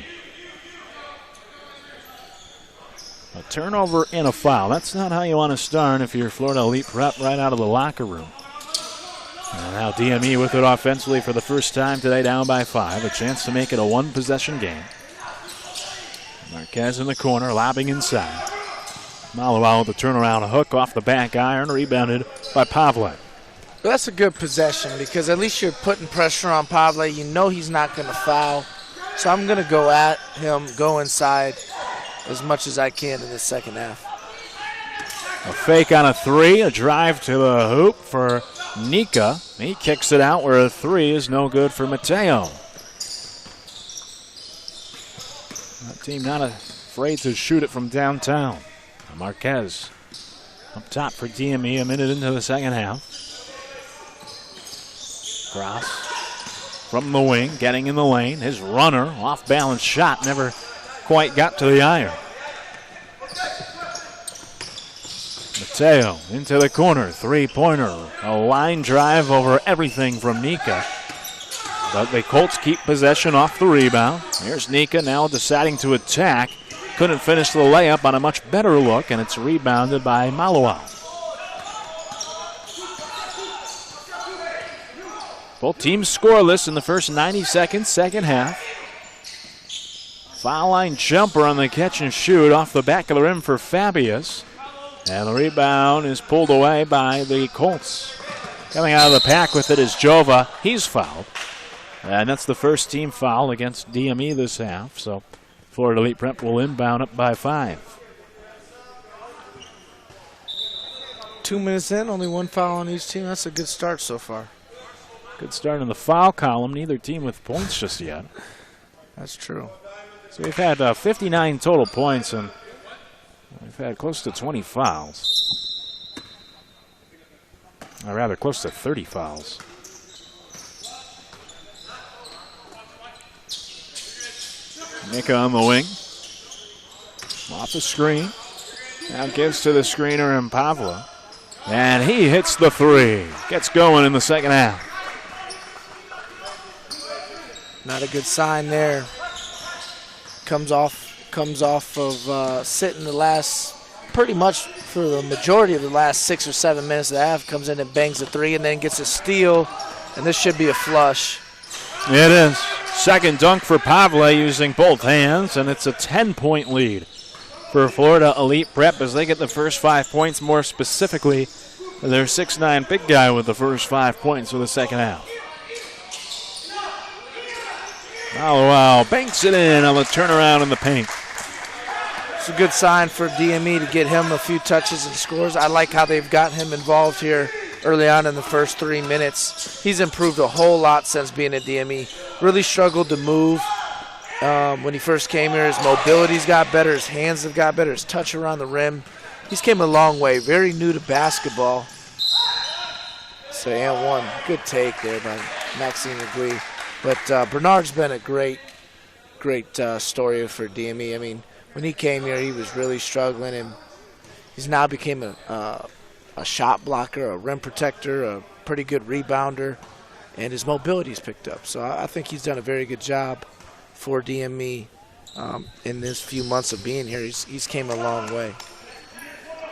A turnover and a foul. That's not how you want to start if you're Florida Elite Prep right out of the locker room. And now DME with it offensively for the first time today, down by 5. A chance to make it a one-possession game. Marquez in the corner, lobbing inside. Malawal with the turnaround, a hook off the back iron, rebounded by Pavle. Well, that's a good possession because at least you're putting pressure on Pavle. You know he's not going to foul. So I'm going to go at him, go inside as much as I can in the second half. A fake on a 3, a drive to the hoop for Nika. He kicks it out where a 3 is no good for Mateo. That team not afraid to shoot it from downtown. Marquez up top for DME a minute into the second half. Cross from the wing, getting in the lane. His runner, off-balance shot, never quite got to the iron. Mateo into the corner, three-pointer. A line drive over everything from Nika. But the Colts keep possession off the rebound. Here's Nika now deciding to attack. Couldn't finish the layup on a much better look, and it's rebounded by Malawau. Both teams scoreless in the first 90 seconds, second half. Foul line jumper on the catch and shoot off the back of the rim for Fabius. And the rebound is pulled away by the Colts. Coming out of the pack with it is Jova. He's fouled. And that's the first team foul against DME this half. So Florida Elite Prep will inbound up by 5. 2 minutes in, only one foul on each team. That's a good start so far. Good start in the foul column. Neither team with points just yet. That's true. So we've had 59 total points, and we've had close to 20 fouls. Or rather, close to 30 fouls. Nika on the wing. Off the screen. Now gives to the screener in Pavla. And he hits the three. Gets going in the second half. Not a good sign there. Comes off of sitting the last, pretty much for the majority of the last 6 or 7 minutes of the half. Comes in and bangs a three and then gets a steal. And this should be a flush. It is. Second dunk for Pavle using both hands, and it's a 10-point lead for Florida Elite Prep as they get the first 5 points, more specifically their 6'9" big guy with the first 5 points for the second half. Wow, banks it in on the turnaround in the paint. It's a good sign for DME to get him a few touches and scores. I like how they've got him involved here early on in the first 3 minutes. He's improved a whole lot since being at DME. Really struggled to move when he first came here. His mobility's got better. His hands have got better. His touch around the rim. He's came a long way. Very new to basketball. So, and one. Good take there by Maxime Agui. But Bernard's been a great story for DME. I mean, when he came here, he was really struggling, and he's now became a shot blocker, a rim protector, a pretty good rebounder, and his mobility's picked up. So I think he's done a very good job for DME in this few months of being here. He's came a long way.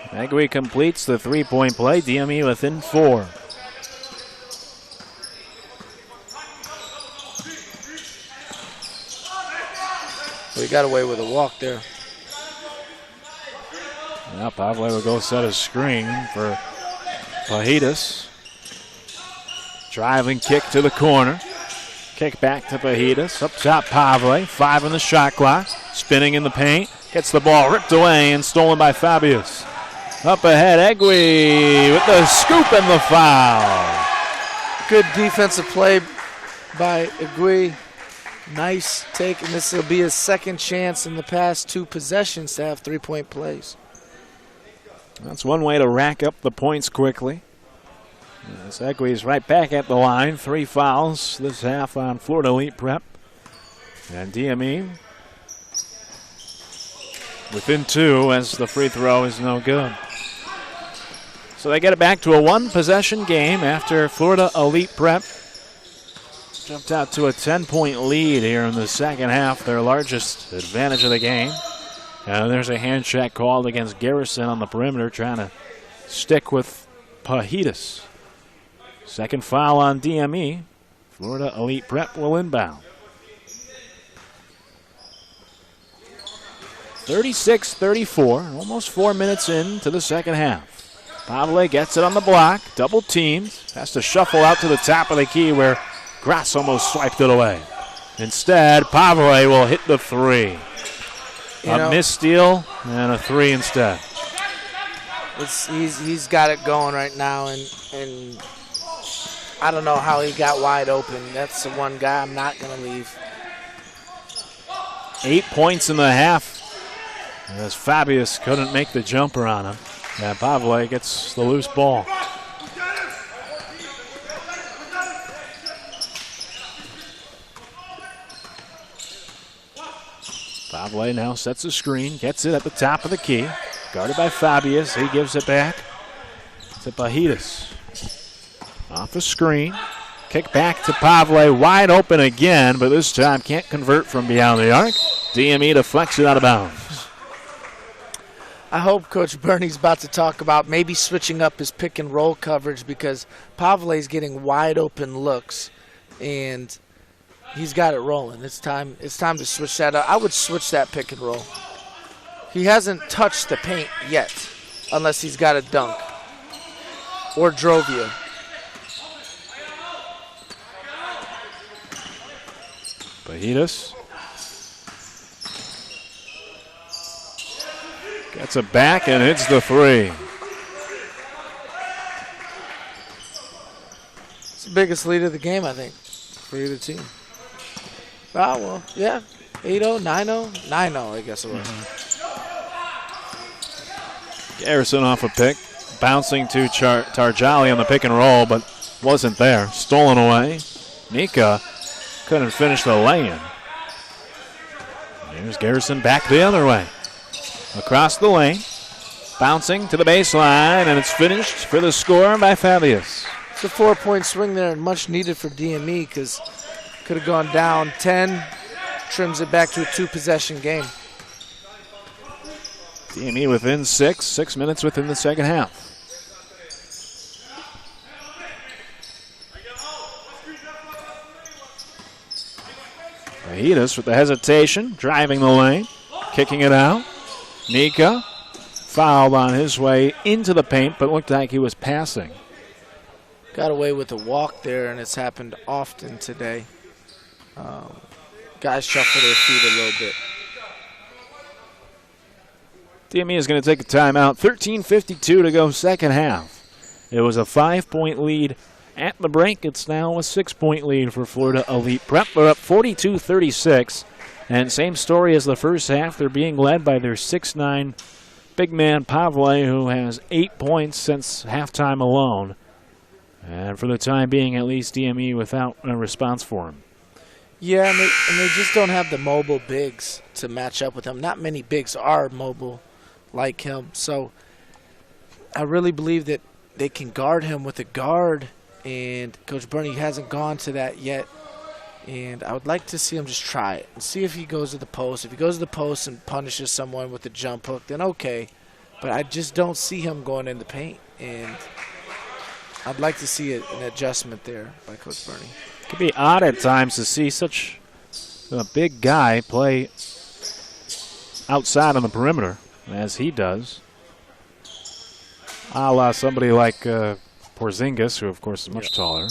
Agui completes the three-point play. DME within 4. Well, he got away with a walk there. Now Pavle will go set a screen for Pajitas. Driving kick to the corner. Kick back to Pajitas. Up top, Pavle. 5 on the shot clock. Spinning in the paint. Gets the ball ripped away and stolen by Fabius. Up ahead, Agui with the scoop and the foul. Good defensive play by Agui. Nice take, and this will be his second chance in the past 2 possessions to have three-point plays. That's one way to rack up the points quickly. As Agui's right back at the line. 3 fouls this half on Florida Elite Prep. And DME within 2 as the free throw is no good. So they get it back to a 1-possession game after Florida Elite Prep jumped out to a 10-point lead here in the second half, their largest advantage of the game. And there's a hand check called against Garrison on the perimeter, trying to stick with Pajitas. Second foul on DME. Florida Elite Prep will inbound. 36-34, almost 4 minutes into the second half. Pavle gets it on the block, double teams, has to shuffle out to the top of the key where Grass almost swiped it away. Instead, Pavle will hit the three. A missed steal and a three instead. He's got it going right now, and I don't know how he got wide open. That's the one guy I'm not going to leave. 8 points in the half as Fabius couldn't make the jumper on him. And Pavle gets the loose ball. Pavle now sets a screen, gets it at the top of the key. Guarded by Fabius. He gives it back to Pajitas. Off the screen. Kick back to Pavle. Wide open again, but this time can't convert from beyond the arc. DME deflects it out of bounds. I hope Coach Bernie's about to talk about maybe switching up his pick and roll coverage because Pavle's getting wide open looks, and he's got it rolling. It's time to switch that up. I would switch that pick and roll. He hasn't touched the paint yet, unless he's got a dunk or drove you. Pajitas gets it back and hits the three. It's the biggest lead of the game, I think, for either team. Oh, well, yeah. 8-0, 9-0, 9-0, I guess it was. Garrison off a pick. Bouncing to Tarjali on the pick and roll, but wasn't there. Stolen away. Nika couldn't finish the lay-in. Here's Garrison back the other way. Across the lane. Bouncing to the baseline, and it's finished for the score by Fabius. It's a 4-point swing there, and much needed for DME because could have gone down 10, trims it back to a 2-possession game. DME within 6 minutes within the second half. Pajitas with the hesitation, driving the lane, kicking it out. Nika fouled on his way into the paint, but looked like he was passing. Got away with a walk there, and it's happened often today. Guys shuffle their feet a little bit. DME is going to take a timeout. 13:52 to go second half. It was a 5-point lead at the break. It's now a 6-point lead for Florida Elite Prep. They're up 42-36. And same story as the first half. They're being led by their 6'9" big man Pavle, who has 8 points since halftime alone. And for the time being, at least DME without a response for him. Yeah, and they just don't have the mobile bigs to match up with him. Not many bigs are mobile like him. So I really believe that they can guard him with a guard, and Coach Bernie hasn't gone to that yet. And I would like to see him just try it and see if he goes to the post. If he goes to the post and punishes someone with a jump hook, then okay. But I just don't see him going in the paint, and I'd like to see an adjustment there by Coach Bernie. It could be odd at times to see such a big guy play outside on the perimeter as he does. A la somebody like Porzingis, who of course is much taller.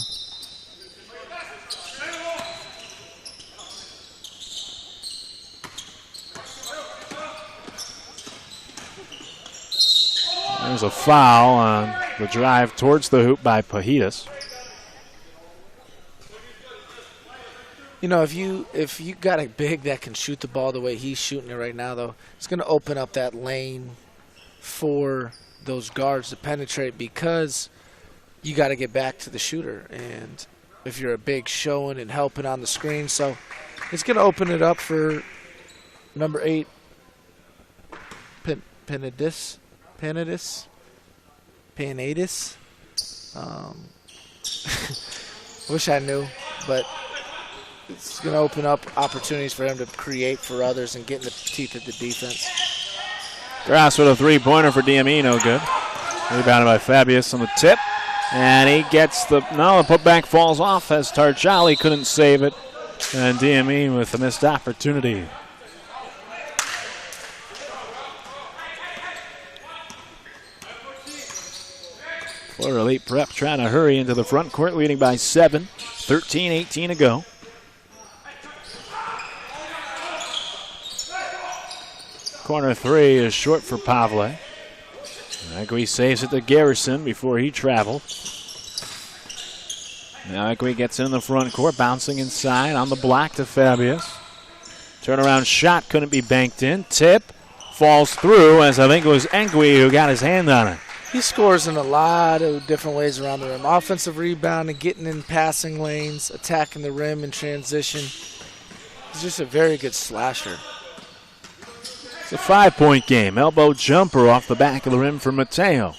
There's a foul on the drive towards the hoop by Pajitas. You know, if you got a big that can shoot the ball the way he's shooting it right now, though, it's going to open up that lane for those guards to penetrate because you got to get back to the shooter. And if you're a big showing and helping on the screen, so it's going to open it up for number 8, Panadis. Wish I knew, but it's going to open up opportunities for him to create for others and get in the teeth of the defense. Grass with a three-pointer for DME, no good. Rebounded by Fabius on the tip. And he gets the putback falls off as Tarjali couldn't save it. And DME with a missed opportunity. Florida Elite Prep trying to hurry into the front court, leading by 7. 13-18 to go. Corner 3 is short for Pavle. Agui saves it to Garrison before he traveled. Now Agui gets in the front court, bouncing inside on the block to Fabius. Turnaround shot couldn't be banked in. Tip falls through, as I think it was Agui who got his hand on it. He scores in a lot of different ways around the rim. Offensive rebounding, getting in passing lanes, attacking the rim in transition. He's just a very good slasher. It's a 5-point game. Elbow jumper off the back of the rim for Mateo.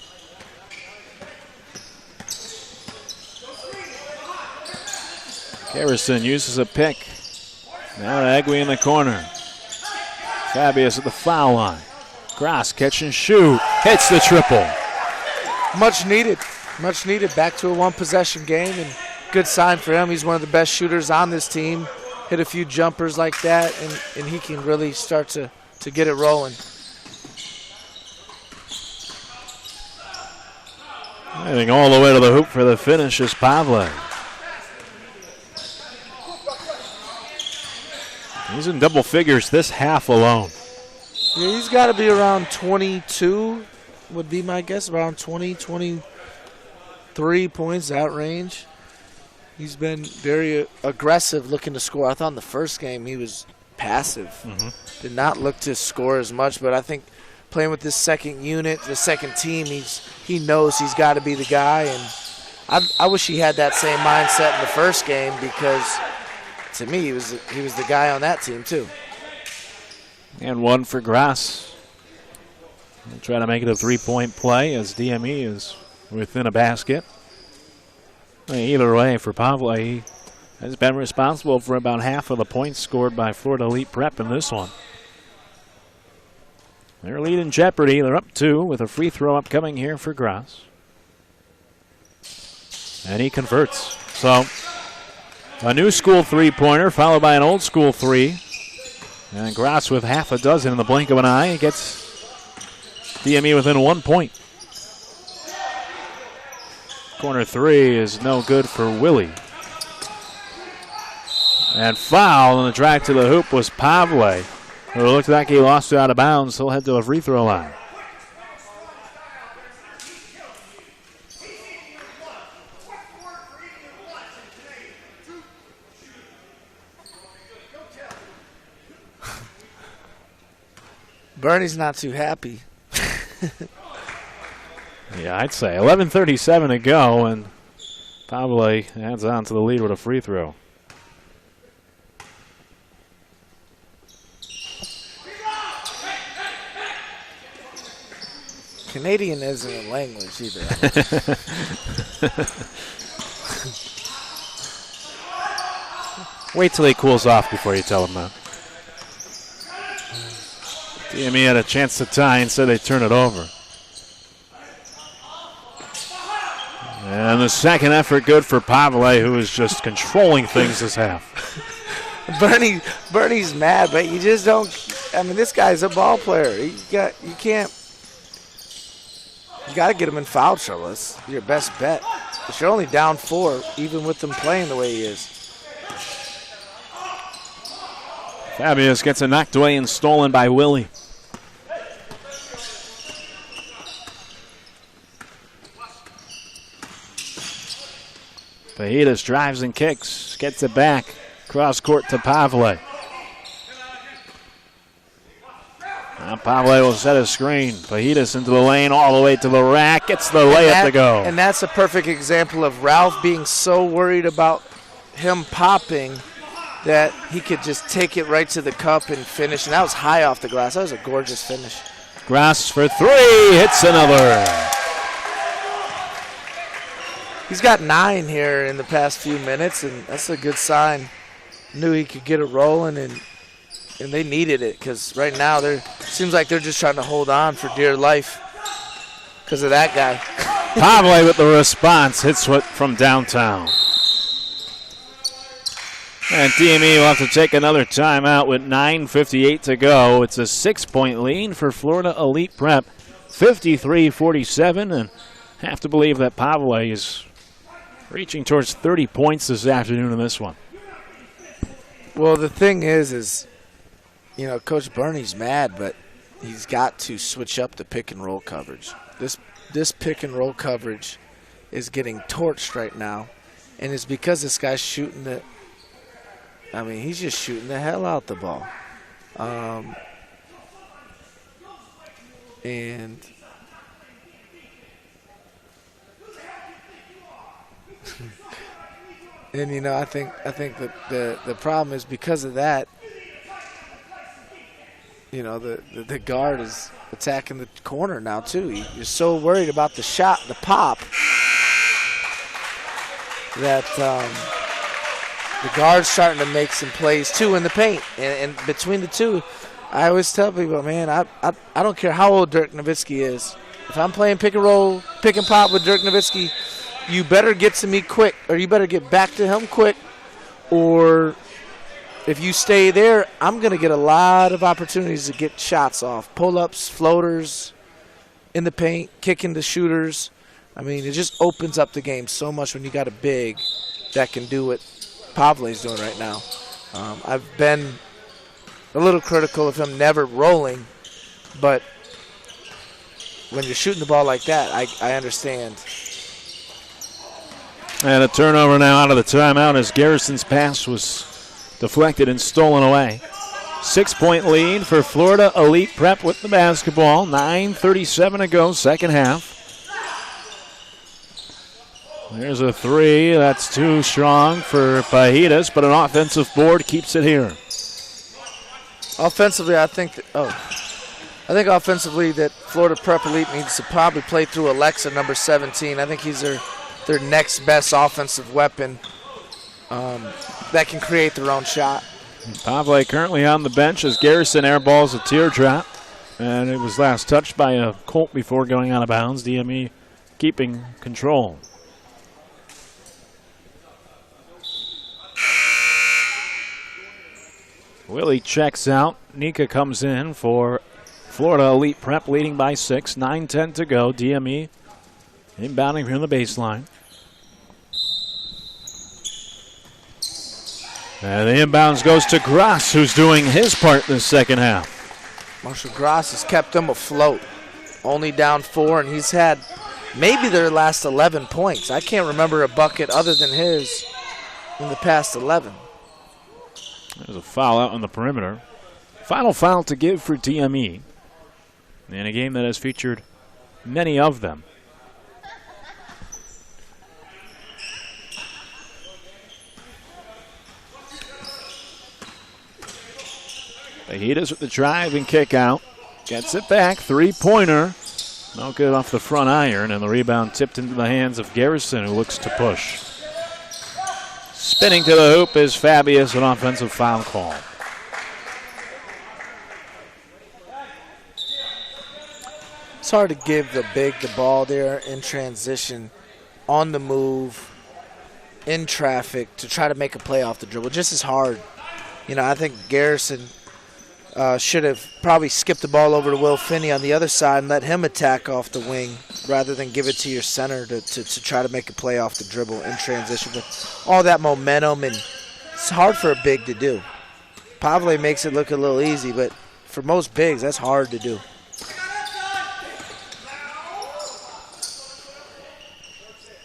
Harrison uses a pick. Now to Egwe in the corner. Fabius at the foul line. Grass catch and shoot. Hits the triple. Much needed. Much needed. Back to a one-possession game, and good sign for him. He's one of the best shooters on this team. Hit a few jumpers like that, and he can really start to get it rolling. Heading all the way to the hoop for the finish is Pavle. He's in double figures this half alone. Yeah, he's got to be around 22, would be my guess, around 20, 23 points, that range. He's been very aggressive looking to score. I thought in the first game he was passive. Did not look to score as much, but I think playing with this second unit, the second team, he knows he's got to be the guy. And I wish he had that same mindset in the first game, because to me he was the guy on that team too. And one for Grass. He'll try to make it a 3-point play as DME is within a basket. Either way, for Pavle, he has been responsible for about half of the points scored by Florida Elite Prep in this one. Their lead in jeopardy. They're up 2 with a free throw upcoming here for Grass. And he converts. So a new school three-pointer followed by an old school three. And Grass with half a dozen in the blink of an eye gets DME within 1 point. Corner three is no good for Willie. And foul on the drag to the hoop was Pavle, who looked like he lost it out of bounds. He'll head to a free throw line. Bernie's not too happy. Yeah, I'd say 11:37 to go, and Pavle adds on to the lead with a free throw. Canadian isn't a language either. Wait till he cools off before you tell him that. DME had a chance to tie and said they turn it over. And the second effort good for Pavle, who is just controlling things this half. Bernie's mad, but you just don't. I mean, this guy's a ball player. You got to get him in foul trouble. That's your best bet. But you're only down 4, even with him playing the way he is. Fabius gets it knocked away and stolen by Willie. Fajitas drives and kicks, gets it back, cross court to Pavle. Now Pavle will set a screen. Fajitas into the lane, all the way to the rack, gets the layup to go. And that's a perfect example of Ralph being so worried about him popping that he could just take it right to the cup and finish. And that was high off the glass. That was a gorgeous finish. Grass for 3, hits another. He's got 9 here in the past few minutes, and that's a good sign. Knew he could get it rolling, and they needed it, because right now seems like they're just trying to hold on for dear life because of that guy. Pavle with the response, hits it from downtown. And DME will have to take another timeout with 9:58 to go. It's a 6-point lead for Florida Elite Prep, 53-47, and have to believe that Pavle is reaching towards 30 points this afternoon in this one. Well, the thing is, Coach Bernie's mad, but he's got to switch up the pick and roll coverage. This pick and roll coverage is getting torched right now, and it's because this guy's shooting it. I mean, he's just shooting the hell out the ball. And I think that the problem is because of that, the guard is attacking the corner now too. You're so worried about the shot, the pop, that the guard's starting to make some plays too in the paint. And between the two, I always tell people, man, I don't care how old Dirk Nowitzki is. If I'm playing pick and roll, pick and pop with Dirk Nowitzki, you better get to me quick, or you better get back to him quick, or if you stay there, I'm going to get a lot of opportunities to get shots off. Pull-ups, floaters, in the paint, kicking the shooters. I mean, it just opens up the game so much when you got a big that can do what Pavle's doing right now. I've been a little critical of him never rolling, but when you're shooting the ball like that, I understand. And a turnover now out of the timeout as Garrison's pass was deflected and stolen away. 6-point lead for Florida Elite Prep with the basketball. 9:37 to go, second half. There's a three. That's too strong for Pajitas, but an offensive board keeps it here. Offensively, I think offensively that Florida Prep Elite needs to probably play through Alexa, number 17. I think he's their next best offensive weapon that can create their own shot. Pavle currently on the bench as Garrison airballs a teardrop. And it was last touched by a Colt before going out of bounds. DME keeping control. Willie checks out. Nika comes in for Florida Elite Prep, leading by 6. 9:10 to go. DME inbounding from the baseline. And the inbounds goes to Gross, who's doing his part this second half. Marshall Gross has kept them afloat. Only down 4, and he's had maybe their last 11 points. I can't remember a bucket other than his in the past 11. There's a foul out on the perimeter. Final foul to give for DME in a game that has featured many of them. Pajitas with the drive and kick out. Gets it back. Three-pointer. No good off the front iron, and the rebound tipped into the hands of Garrison, who looks to push. Spinning to the hoop is Fabius, an offensive foul call. It's hard to give the big the ball there in transition, on the move, in traffic, to try to make a play off the dribble. Just as hard. I think Garrison should have probably skipped the ball over to Will Finney on the other side and let him attack off the wing rather than give it to your center to try to make a play off the dribble in transition with all that momentum. And it's hard for a big to do. Pavle makes it look a little easy, but for most bigs, that's hard to do.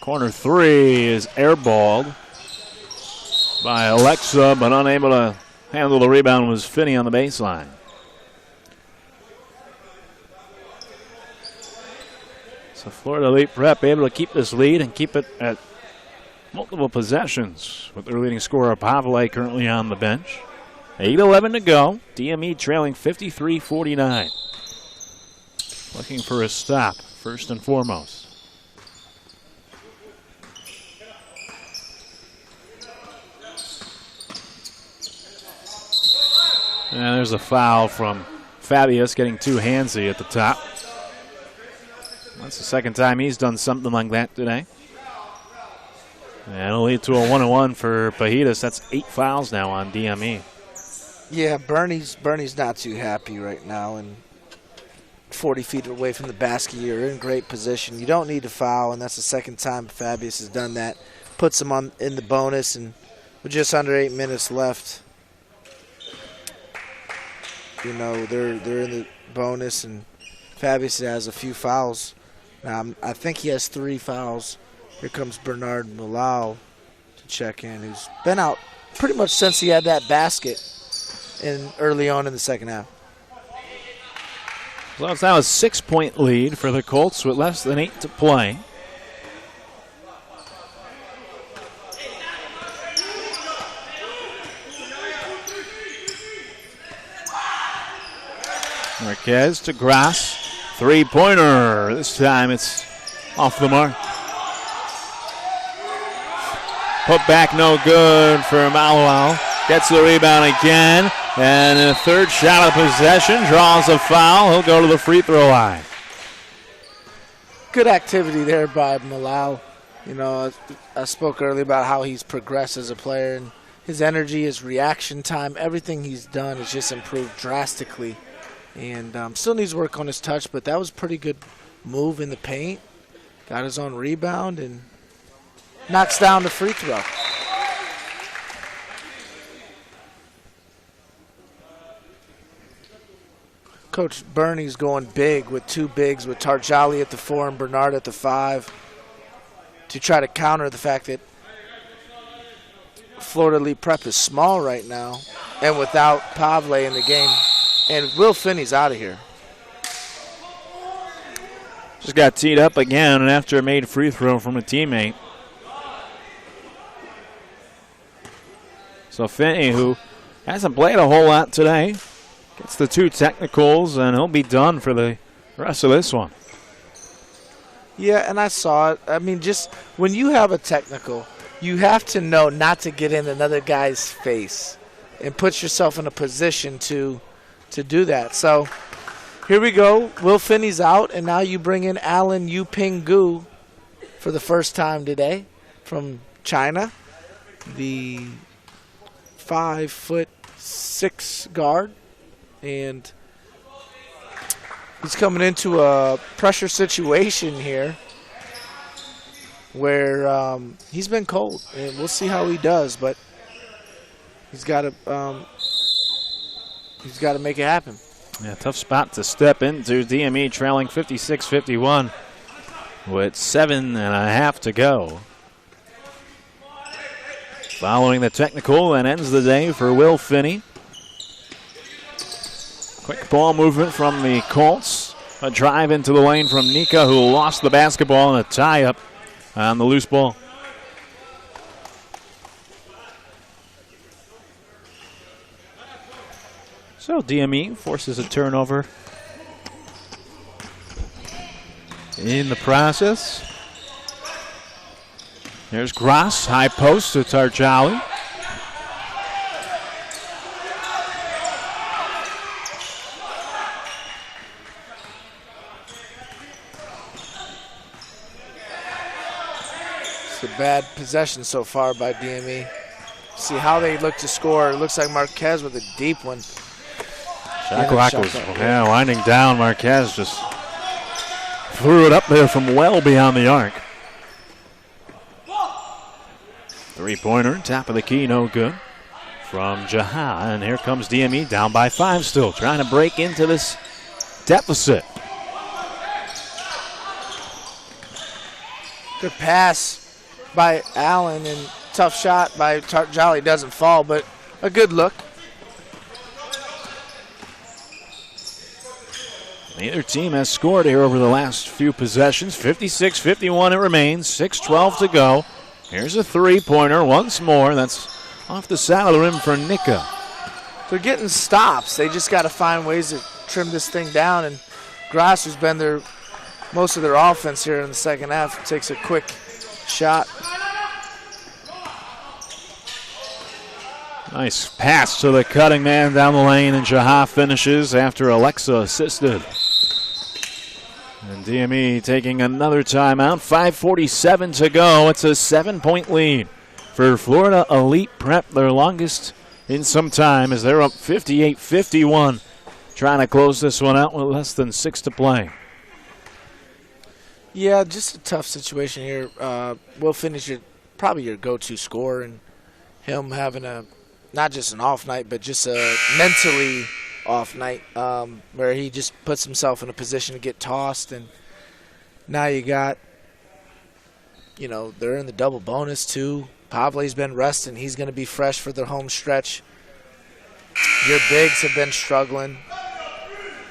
Corner three is airballed by Alexa, but unable to handle the rebound was Finney on the baseline. So Florida Elite Prep able to keep this lead and keep it at multiple possessions with their leading scorer Pavle currently on the bench. 8:11 to go. DME trailing 53-49. Looking for a stop first and foremost. And there's a foul from Fabius, getting too handsy at the top. That's the second time he's done something like that today. And it'll lead to a 1-1 for Pajitas. That's 8 fouls now on DME. Yeah, Bernie's not too happy right now, and 40 feet away from the basket, you're in great position. You don't need to foul, and that's the second time Fabius has done that. Puts him in the bonus, and with just under 8 minutes left, they're in the bonus, and Fabius has a few fouls. Now, I think he has 3 fouls. Here comes Bernard Millau to check in, who's been out pretty much since he had that basket early on in the second half. So it's now a 6-point lead for the Colts with less than 8 to play. Marquez to Grass. Three-pointer. This time it's off the mark. Put back no good for Maluau. Gets the rebound again. And a third shot of possession. Draws a foul. He'll go to the free throw line. Good activity there by Malau. You know, I spoke earlier about how he's progressed as a player, and his energy, his reaction time, everything he's done has just improved drastically. And still needs work on his touch, but that was a pretty good move in the paint. Got his own rebound and knocks down the free throw. Coach Bernie's going big with two bigs, with Tarjali at the 4 and Bernard at the 5, to try to counter the fact that Florida Elite Prep is small right now and without Pavle in the game. And Will Finney's out of here. Just got teed up again, and after a made free throw from a teammate. So Finney, who hasn't played a whole lot today, gets the 2 technicals, and he'll be done for the rest of this one. Yeah, and I saw it. I mean, just when you have a technical, you have to know not to get in another guy's face and put yourself in a position to do that. So here we go. Will Finney's out, and now you bring in Alan Yuping Gu for the first time today from China, the 5'6" guard. And he's coming into a pressure situation here where he's been cold, and we'll see how he does. But he's got to make it happen. Yeah, tough spot to step into. DME trailing 56-51 with 7.5 to go. Following the technical, and ends the day for Will Finney. Quick ball movement from the Colts. A drive into the lane from Nika, who lost the basketball, and a tie-up on the loose ball. So DME forces a turnover in the process. There's Gross, high post to Tarjali. It's a bad possession so far by DME. See how they look to score. It looks like Marquez with a deep one. Shot clock was winding down. Marquez just threw it up there from well beyond the arc. Three-pointer, top of the key, no good from Jaha. And here comes DME down by 5 still, trying to break into this deficit. Good pass by Allen, and tough shot by Tarjali. Doesn't fall, but a good look. Neither team has scored here over the last few possessions. 56-51 it remains, 6:12 to go. Here's a three-pointer once more. That's off the side of the rim for Nika. They're getting stops. They just got to find ways to trim this thing down. And Grass, who's been their most of their offense here in the second half, takes a quick shot. Nice pass to the cutting man down the lane, and Jaha finishes after Alexa assisted. And DME taking another timeout. 5:47 to go. It's a 7-point lead for Florida Elite Prep, their longest in some time, as they're up 58-51, trying to close this one out with less than 6 to play. Yeah, just a tough situation here. Will finish probably your go-to scorer, and him having not just an off night, but just a mentally off night, where he just puts himself in a position to get tossed. And now you got, they're in the double bonus too. Pavle's been resting. He's going to be fresh for their home stretch. Your bigs have been struggling.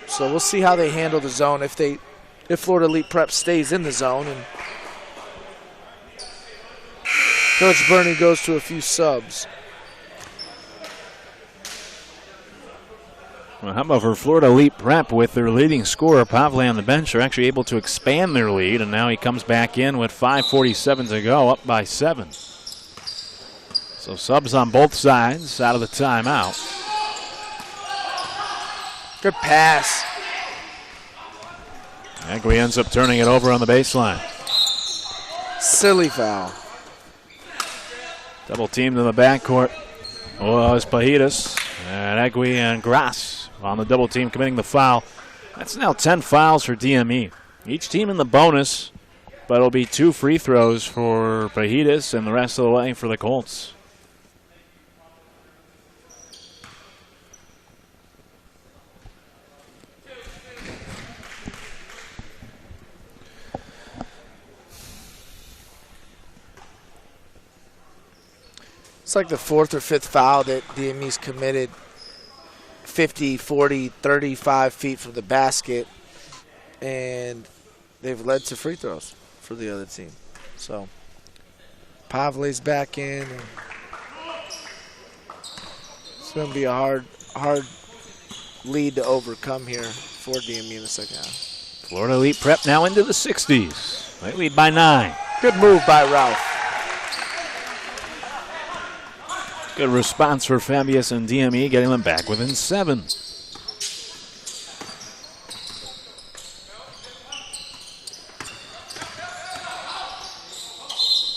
So we'll see how they handle the zone if Florida Elite Prep stays in the zone. And Coach Bernie goes to a few subs. Well, how about for Florida Elite Prep with their leading scorer, Pavle, on the bench, are actually able to expand their lead, and now he comes back in with 5:47 to go, up by 7. So subs on both sides out of the timeout. Good pass. Agui ends up turning it over on the baseline. Silly foul. Double teamed in the backcourt. Oh, it's Pajitas and Agui and Gras on the double team committing the foul. That's now 10 fouls for DME. Each team in the bonus, but it'll be 2 free throws for Pajitas and the rest of the way for the Colts. It's like the 4th or 5th foul that DME's committed 50, 40, 35 feet from the basket, and they've led to free throws for the other team. So Pavle's back in. And it's going to be a hard lead to overcome here for DME in the second half. Florida Elite Prep now into the 60s. They lead by 9. Good move by Ralph. Good response for Fabius and DME, getting them back within 7.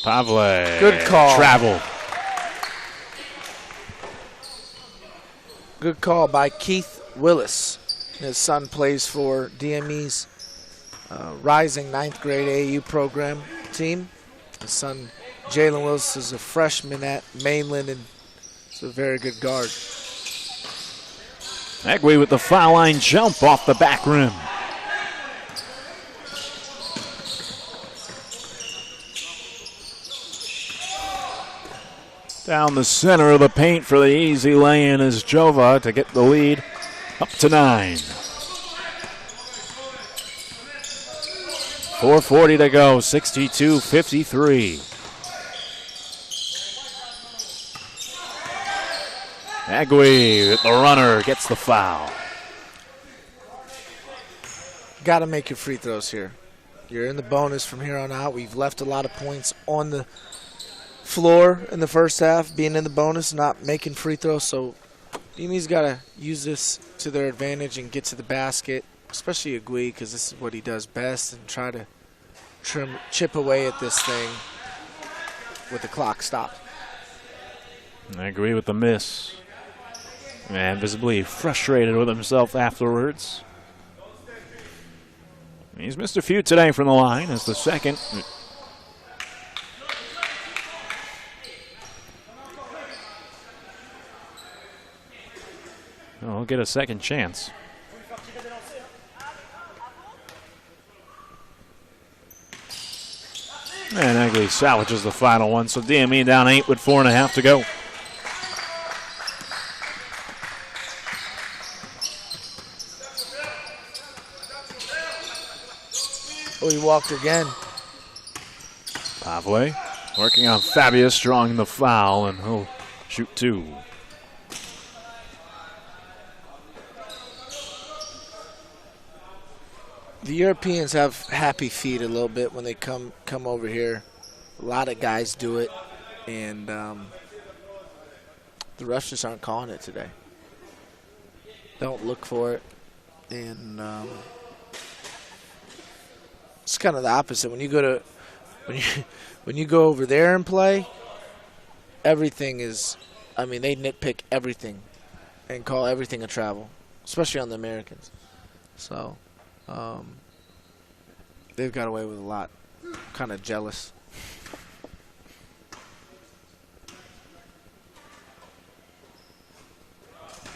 Pavle. Good call. Travel. Good call by Keith Willis. His son plays for DME's rising 9th grade AAU program team. His son, Jalen Willis, is a freshman at Mainland, and it's a very good guard. Agui with the foul line jump off the back rim. Down the center of the paint for the easy lay-in is Jova to get the lead up to 9. 4:40 to go, 62-53. Agui with the runner gets the foul. Got to make your free throws here. You're in the bonus from here on out. We've left a lot of points on the floor in the first half, being in the bonus, not making free throws. So DME's got to use this to their advantage and get to the basket, especially Agui, because this is what he does best, and try to chip away at this thing with the clock stopped. Agui with the miss. And visibly frustrated with himself afterwards. He's missed a few today from the line as the second. Oh, he'll get a second chance. And Agui salvages the final one, so DME down 8 with 4.5 to go. Oh, he walked again. Pavle working on Fabius, drawing the foul, and he'll shoot 2. The Europeans have happy feet a little bit when they come over here. A lot of guys do it, and the refs just aren't calling it today. Don't look for it, and it's kind of the opposite. When you go over there and play, everything is, I mean, they nitpick everything and call everything a travel, especially on the Americans. So they've got away with a lot. I'm kind of jealous.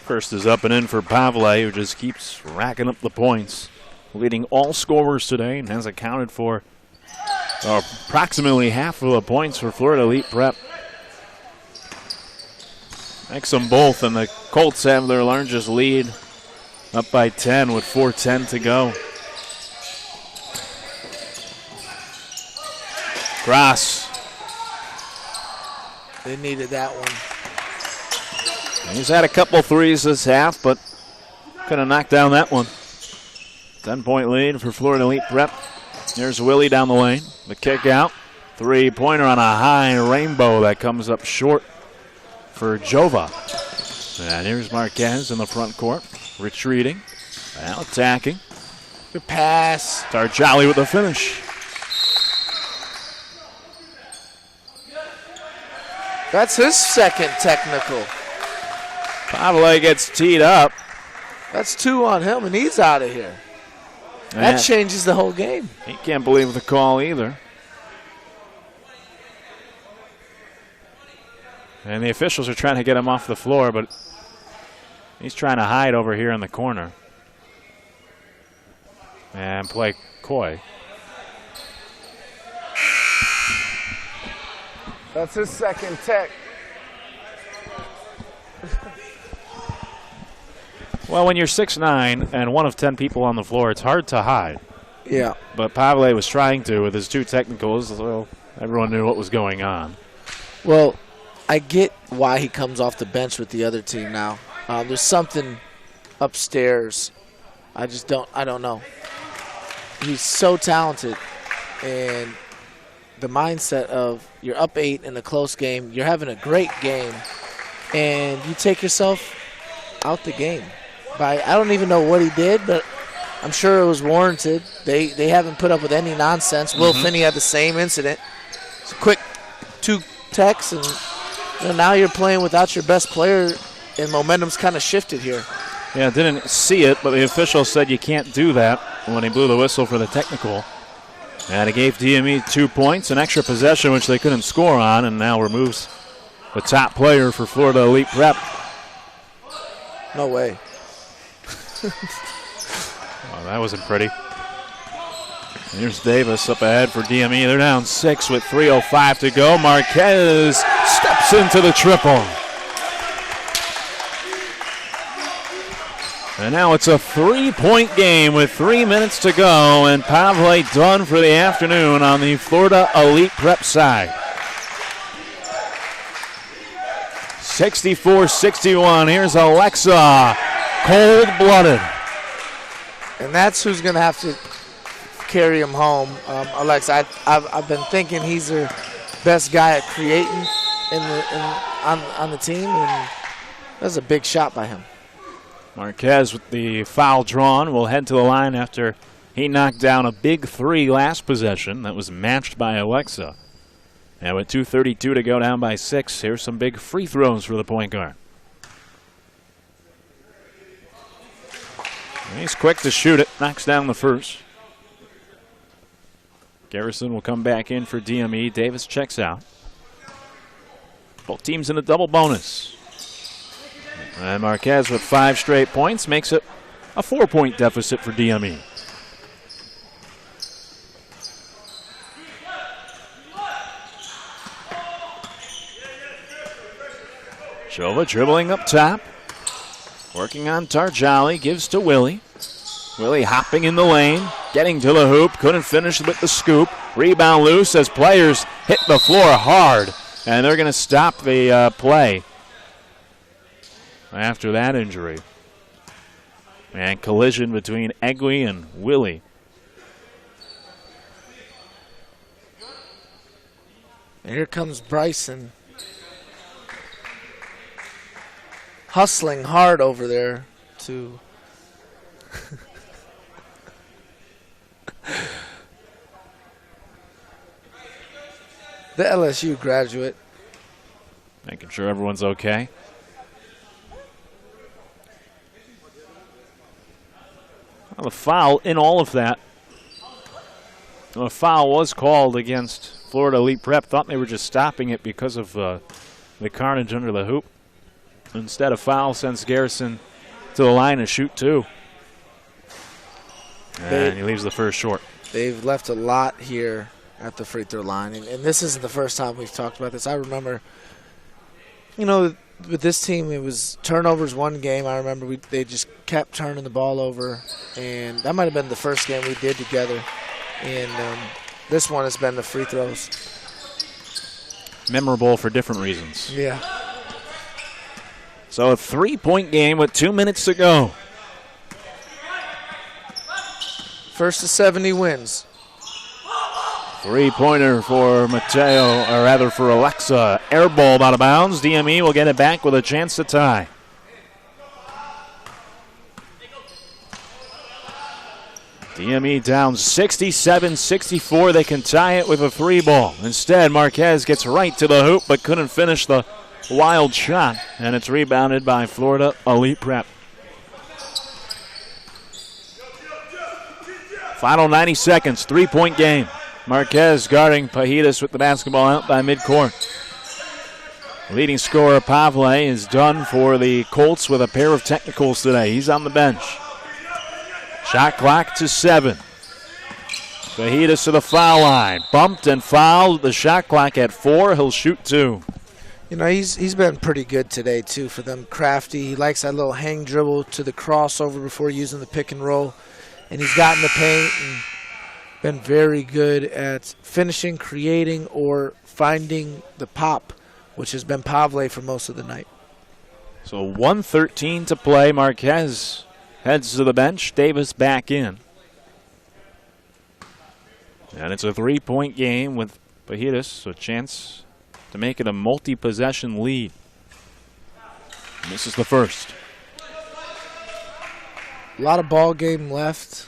First is up and in for Pavle, who just keeps racking up the points, leading all scorers today and has accounted for approximately half of the points for Florida Elite Prep. Makes them both, and the Colts have their largest lead, up by 10 with 4:10 to go. Cross. They needed that one. He's had a couple threes this half, but Couldn't knock down that one. 10-point lead for Florida Elite Prep. There's Willie down the lane. The kick out. Three-pointer on a high rainbow that comes up short for Jova. And here's Marquez in the front court. Retreating. Now attacking. Good pass. Tarjali with the finish. That's his second technical. Pavle gets teed up. That's 2 on him, and he's out of here. That changes the whole game. He can't believe the call either. And the officials are trying to get him off the floor, but he's trying to hide over here in the corner. And play coy. That's his second tech. Well, when you're 6'9" and one of 10 people on the floor, it's hard to hide. Yeah. But Pavle was trying to with his 2 technicals. So everyone knew what was going on. Well, I get why he comes off the bench with the other team now. There's something upstairs. I don't know. He's so talented, and the mindset of you're up 8 in a close game, you're having a great game, and you take yourself out the game. I don't even know what he did, but I'm sure it was warranted. They haven't put up with any nonsense. Will Finney had the same incident. It's a quick 2 techs, and now you're playing without your best player, and momentum's kind of shifted here. Yeah, didn't see it, but the official said you can't do that when he blew the whistle for the technical. And it gave DME 2 points, an extra possession which they couldn't score on, and now removes the top player for Florida Elite Prep. No way. Well, that wasn't pretty. Here's Davis up ahead for DME. They're down 6 with 3:05 to go. Marquez steps into the triple. And now it's a 3-point game with 3 minutes to go, and Pavle done for the afternoon on the Florida Elite Prep side. 64-61. Here's Alexa, cold-blooded. And that's who's going to have to carry him home. Alexa, I've been thinking he's their best guy at creating on the team, and that's a big shot by him. Marquez with the foul drawn will head to the line after he knocked down a big 3 last possession that was matched by Alexa. And with 2:32 to go, down by 6, here's some big free throws for the point guard. And he's quick to shoot it, knocks down the first. Garrison will come back in for DME. Davis checks out. Both teams in a double bonus. And Marquez with 5 straight points makes it a 4-point deficit for DME. Jova dribbling up top. Working on Tarjali, gives to Willie. Willie hopping in the lane, getting to the hoop, couldn't finish with the scoop. Rebound loose as players hit the floor hard, and they're going to stop the play after that injury. And collision between Egui and Willie. And here comes Bryson. Hustling hard over there to the LSU graduate. Making sure everyone's okay. Well, the foul in all of that. A foul was called against Florida Elite Prep. Thought they were just stopping it because of the carnage under the hoop. Instead, a foul sends Garrison to the line to shoot 2. And he leaves the first short. They've left a lot here at the free throw line. And this isn't the first time we've talked about this. I remember, with this team, it was turnovers one game. I remember they just kept turning the ball over. And that might have been the first game we did together. And this one has been the free throws. Memorable for different reasons. Yeah. So a 3-point game with 2 minutes to go. First to 70 wins. Three-pointer for Mateo, or rather for Alexa. Airballed out of bounds. DME will get it back with a chance to tie. DME down 67-64. They can tie it with a three ball. Instead, Marquez gets right to the hoop but couldn't finish the wild shot, and it's rebounded by Florida Elite Prep. Final 90 seconds, three-point game. Marquez guarding Pajitas with the basketball out by midcourt. Leading scorer Pavle is done for the Colts with a pair of technicals today. He's on the bench. Shot clock to 7. Pajitas to the foul line. Bumped and fouled. The shot clock at 4. He'll shoot 2. You know, he's been pretty good today, too, for them. Crafty. He likes that little hang dribble to the crossover before using the pick and roll. And he's gotten the paint and been very good at finishing, creating, or finding the pop, which has been Pavle for most of the night. So 1:13 to play. Marquez heads to the bench. Davis back in. And it's a three-point game with Pajitas, so a chance to make it a multi-possession lead. And this is the first. A lot of ball game left.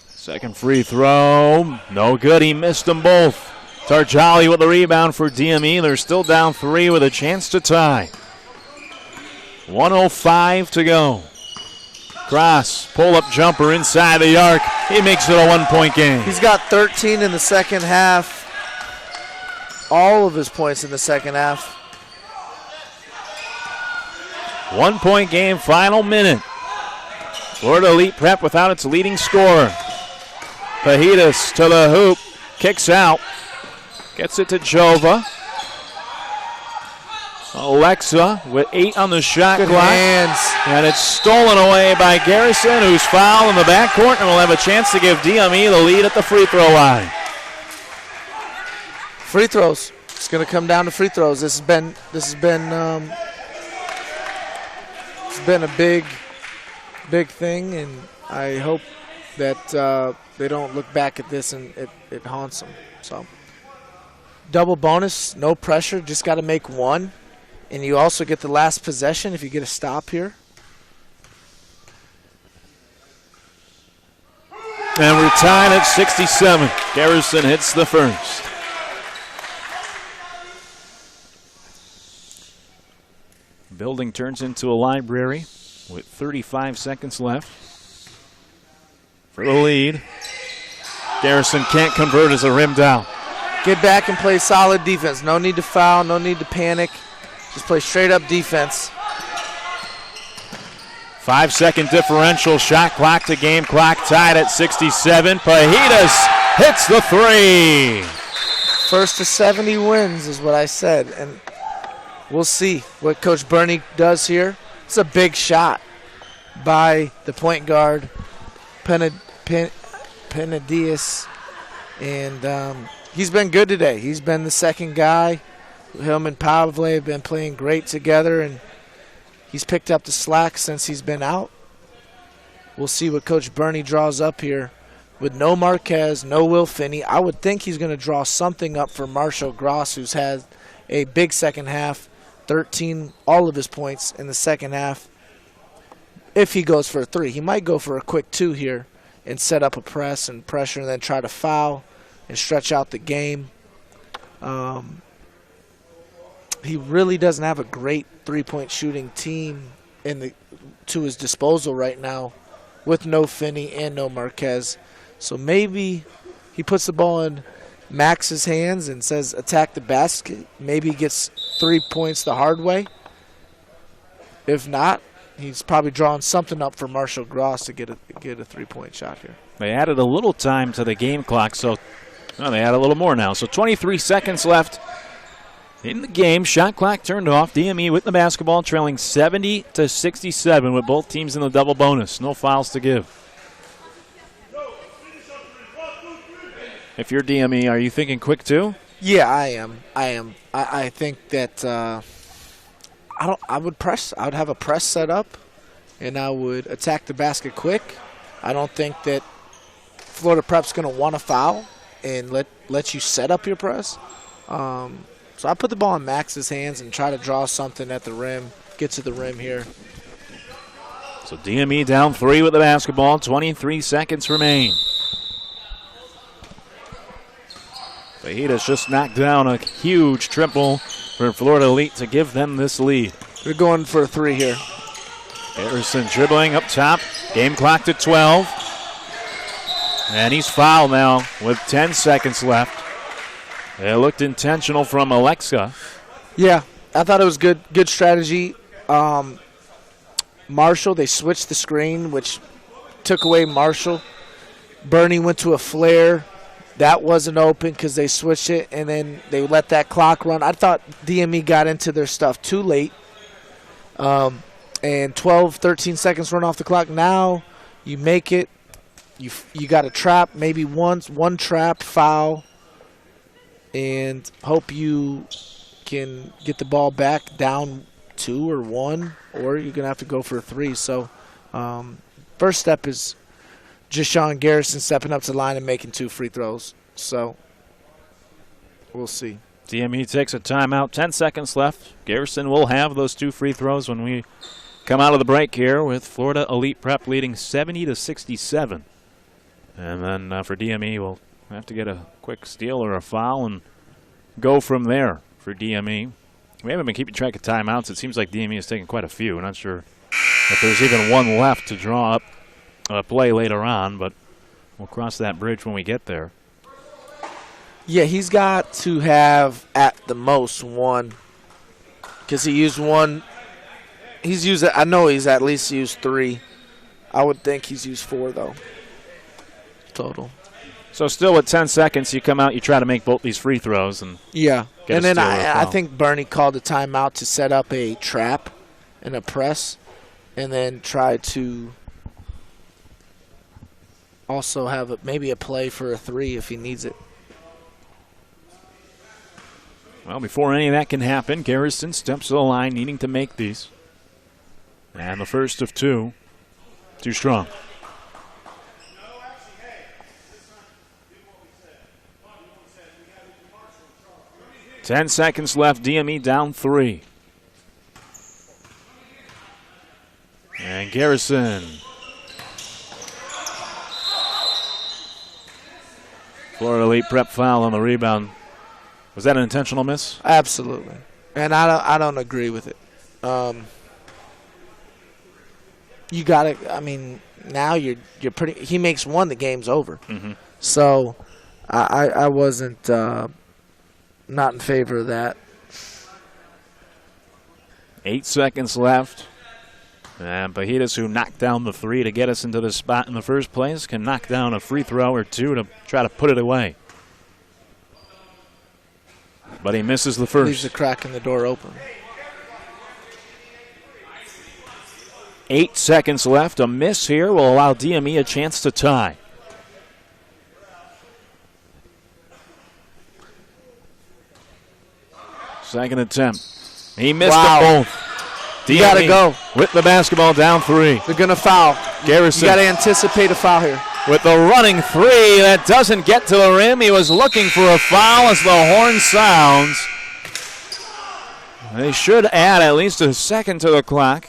Second free throw. No good. He missed them both. Tarjali with the rebound for DME. They're still down 3 with a chance to tie. 1:05 to go. Cross, pull-up jumper inside the arc. He makes it a one-point game. He's got 13 in the second half. All of his points in the second half. 1-point game, final minute. Florida Elite Prep without its leading scorer. Pajitas to the hoop, kicks out, gets it to Jova. Alexa with 8 on the shot Good clock. hands. And it's stolen away by Garrison, who's fouled in the backcourt, and will have a chance to give DME the lead at the free throw line. Free throws. It's going to come down to free throws. It's been a big thing, and I hope that they don't look back at this and it haunts them. So, double bonus, no pressure, just got to make one. And you also get the last possession if you get a stop here. And we're tied at 67. Garrison hits the first. Building turns into a library with 35 seconds left for the lead. Garrison can't convert as a rim down. Get back and play solid defense. No need to foul, no need to panic. Just play straight up defense. 5-second differential, shot clock to game clock, tied at 67. Pajitas hits the three. First to 70 wins is what I said, and we'll see what Coach Burney does here. It's a big shot by the point guard, Penedias, and he's been good today. He's been the second guy. Him and Pavle have been playing great together, and he's picked up the slack since he's been out. We'll see what Coach Burney draws up here. With no Marquez, no Will Finney, I would think he's going to draw something up for Marshall Gross, who's had a big second half, 13, all of his points in the second half. If he goes for a 3, he might go for a quick 2 here and set up a press and pressure and then try to foul and stretch out the game. He really doesn't have a great three-point shooting team to his disposal right now with no Finney and no Marquez. So maybe he puts the ball in Max's hands and says attack the basket. Maybe he gets 3 points the hard way. If not, he's probably drawing something up for Marshall Gross to get a 3-point shot here. They added a little time to the game clock, so they add a little more now. So 23 seconds left in the game. Shot clock turned off. DME with the basketball, trailing 70-67 with both teams in the double bonus. No fouls to give. If you're DME, are you thinking quick 2? Yeah, I am. I think that I would press. I would have a press set up, and I would attack the basket quick. I don't think that Florida Prep's going to want to foul and let you set up your press. So I put the ball in Max's hands and try to draw something at the rim, get to the rim here. So DME down 3 with the basketball. 23 seconds remain. Fajitas just knocked down a huge triple for Florida Elite to give them this lead. They're going for a 3 here. Harrison dribbling up top. Game clock to 12. And he's fouled now with 10 seconds left. It looked intentional from Alexa. Yeah, I thought it was good strategy. Marshall, they switched the screen, which took away Marshall. Bernie went to a flare. That wasn't open because they switched it, and then they let that clock run. I thought DME got into their stuff too late. And 12, 13 seconds run off the clock. Now you make it. You got a trap, maybe one trap, foul, and hope you can get the ball back down 2 or 1, or you're going to have to go for a 3. So first step is Jashawn Garrison stepping up to the line and making 2 free throws. So we'll see. DME takes a timeout. 10 seconds left. Garrison will have those 2 free throws when we come out of the break here with Florida Elite Prep leading 70-67. And then for DME, we'll have to get a quick steal or a foul and go from there for DME. We haven't been keeping track of timeouts. It seems like DME has taken quite a few. I'm not sure if there's even one left to draw up a play later on, but we'll cross that bridge when we get there. Yeah, he's got to have at the most 1 because he used 1. He's used. I know he's at least used 3. I would think he's used 4 though. Total. So still with 10 seconds, you come out, you try to make both these free throws. And yeah. Get and a then steal or a I foul. think Bernie called a timeout to set up a trap and a press and then try to also have maybe a play for a 3 if he needs it. Well, before any of that can happen, Garrison steps to the line needing to make these. And the first of 2. Too strong. Ten seconds left. DME down 3. And Garrison. Florida Elite Prep foul on the rebound. Was that an intentional miss? Absolutely. And I don't agree with it. You got to, I mean, now you're pretty, he makes 1, the game's over. Mm-hmm. So I wasn't not in favor of that. 8 seconds left. And Fajitas, who knocked down the 3 to get us into this spot in the first place, can knock down a free throw or 2 to try to put it away. But he misses the first. Leaves the crack in the door open. 8 seconds left. A miss here will allow DME a chance to tie. Second attempt. He missed Wow. them both. You got to go. With the basketball down 3. They're going to foul. Garrison You got to anticipate a foul here. with the running 3 that doesn't get to the rim. He was looking for a foul as the horn sounds. They should add at least a second to the clock.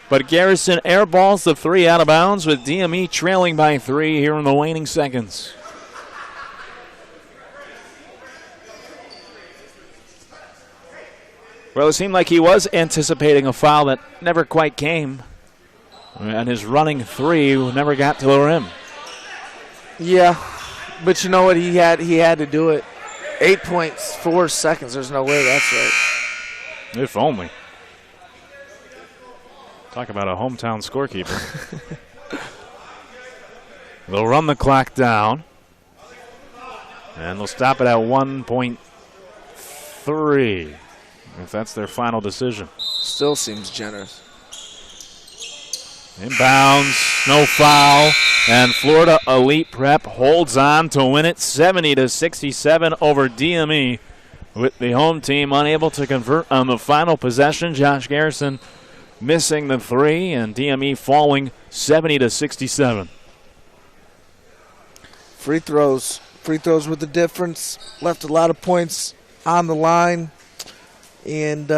But Garrison airballs the 3 out of bounds with DME trailing by 3 here in the waning seconds. Well, it seemed like he was anticipating a foul that never quite came. And his running 3 never got to the rim. Yeah, but you know what? He had to do it. 8.4 seconds. There's no way that's right. If only. Talk about a hometown scorekeeper. They'll run the clock down. And they'll stop it at 1.3. If that's their final decision. Still seems generous. Inbounds, no foul, and Florida Elite Prep holds on to win it 70-67 over DME with the home team unable to convert on the final possession. Josh Garrison missing the three, and DME falling 70-67. Free throws were the difference. Left a lot of points on the line, and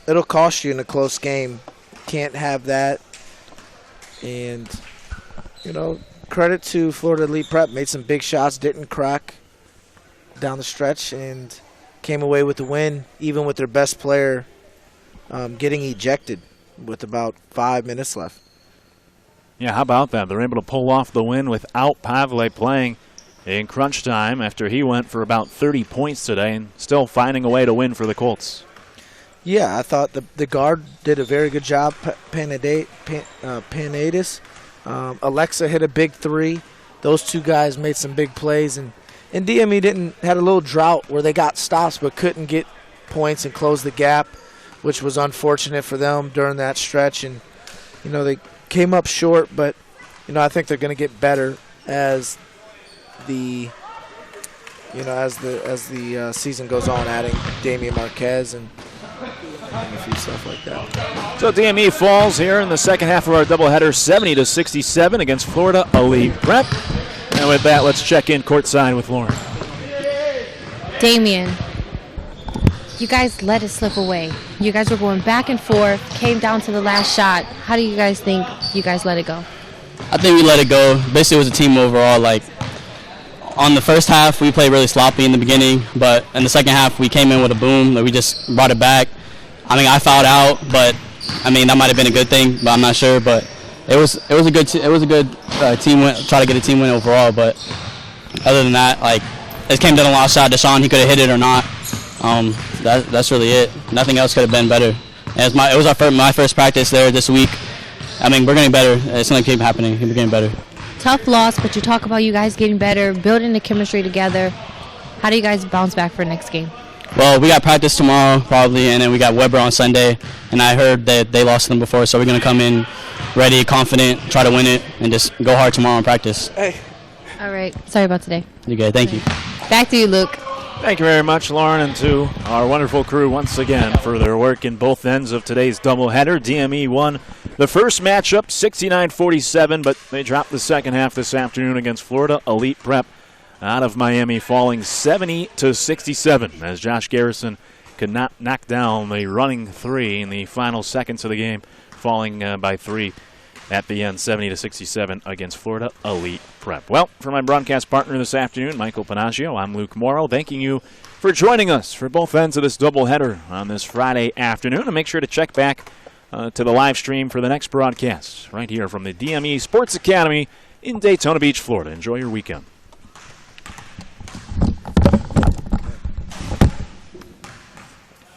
it'll cost you in a close game. Can't have that. And, credit to Florida Elite Prep. Made some big shots, didn't crack down the stretch, and came away with the win, even with their best player getting ejected with about 5 minutes left. Yeah, how about that? They're able to pull off the win without Pavle playing in crunch time after he went for about 30 points today and still finding a way to win for the Colts. Yeah, I thought the guard did a very good job, Panadis. Alexa hit a big three. Those two guys made some big plays, and DME had a little drought where they got stops but couldn't get points and close the gap, which was unfortunate for them during that stretch. And they came up short, but I think they're going to get better as the season goes on, adding Damian Marquez and a few stuff like that. So DME falls here in the second half of our doubleheader, 70-67 against Florida Elite Prep. And with that, let's check in courtside with Lauren. Damian, you guys let it slip away. You guys were going back and forth, came down to the last shot. How do you guys think you guys let it go? I think we let it go. Basically, it was a team overall. On the first half, we played really sloppy in the beginning, but in the second half, we came in with a boom. We just brought it back. I fouled out, but that might have been a good thing, but I'm not sure. But it was a good team win. Try to get a team win overall, but other than that, it came down to the last shot. Deshaun, he could have hit it or not. That's really it. Nothing else could have been better. And it was my first practice there this week. We're getting better. It's going to keep happening. We're getting better. Tough loss, but you talk about you guys getting better, building the chemistry together. How do you guys bounce back for next game? Well, we got practice tomorrow probably, and then we got Weber on Sunday. And I heard that they lost to them before, so we're going to come in ready, confident, try to win it, and just go hard tomorrow in practice. Hey. All right. Sorry about today. You're good. Thank you. Back to you, Luke. Thank you very much, Lauren, and to our wonderful crew once again for their work in both ends of today's doubleheader. DME won the first matchup 69-47, but they dropped the second half this afternoon against Florida Elite Prep out of Miami, falling 70-67 as Josh Garrison could not knock down the running three in the final seconds of the game, falling by 3 at the end, 70-67 against Florida Elite Prep. Well, for my broadcast partner this afternoon, Michael Panaggio, I'm Luke Morrow, thanking you for joining us for both ends of this doubleheader on this Friday afternoon. And make sure to check back to the live stream for the next broadcast right here from the DME Sports Academy in Daytona Beach, Florida. Enjoy your weekend.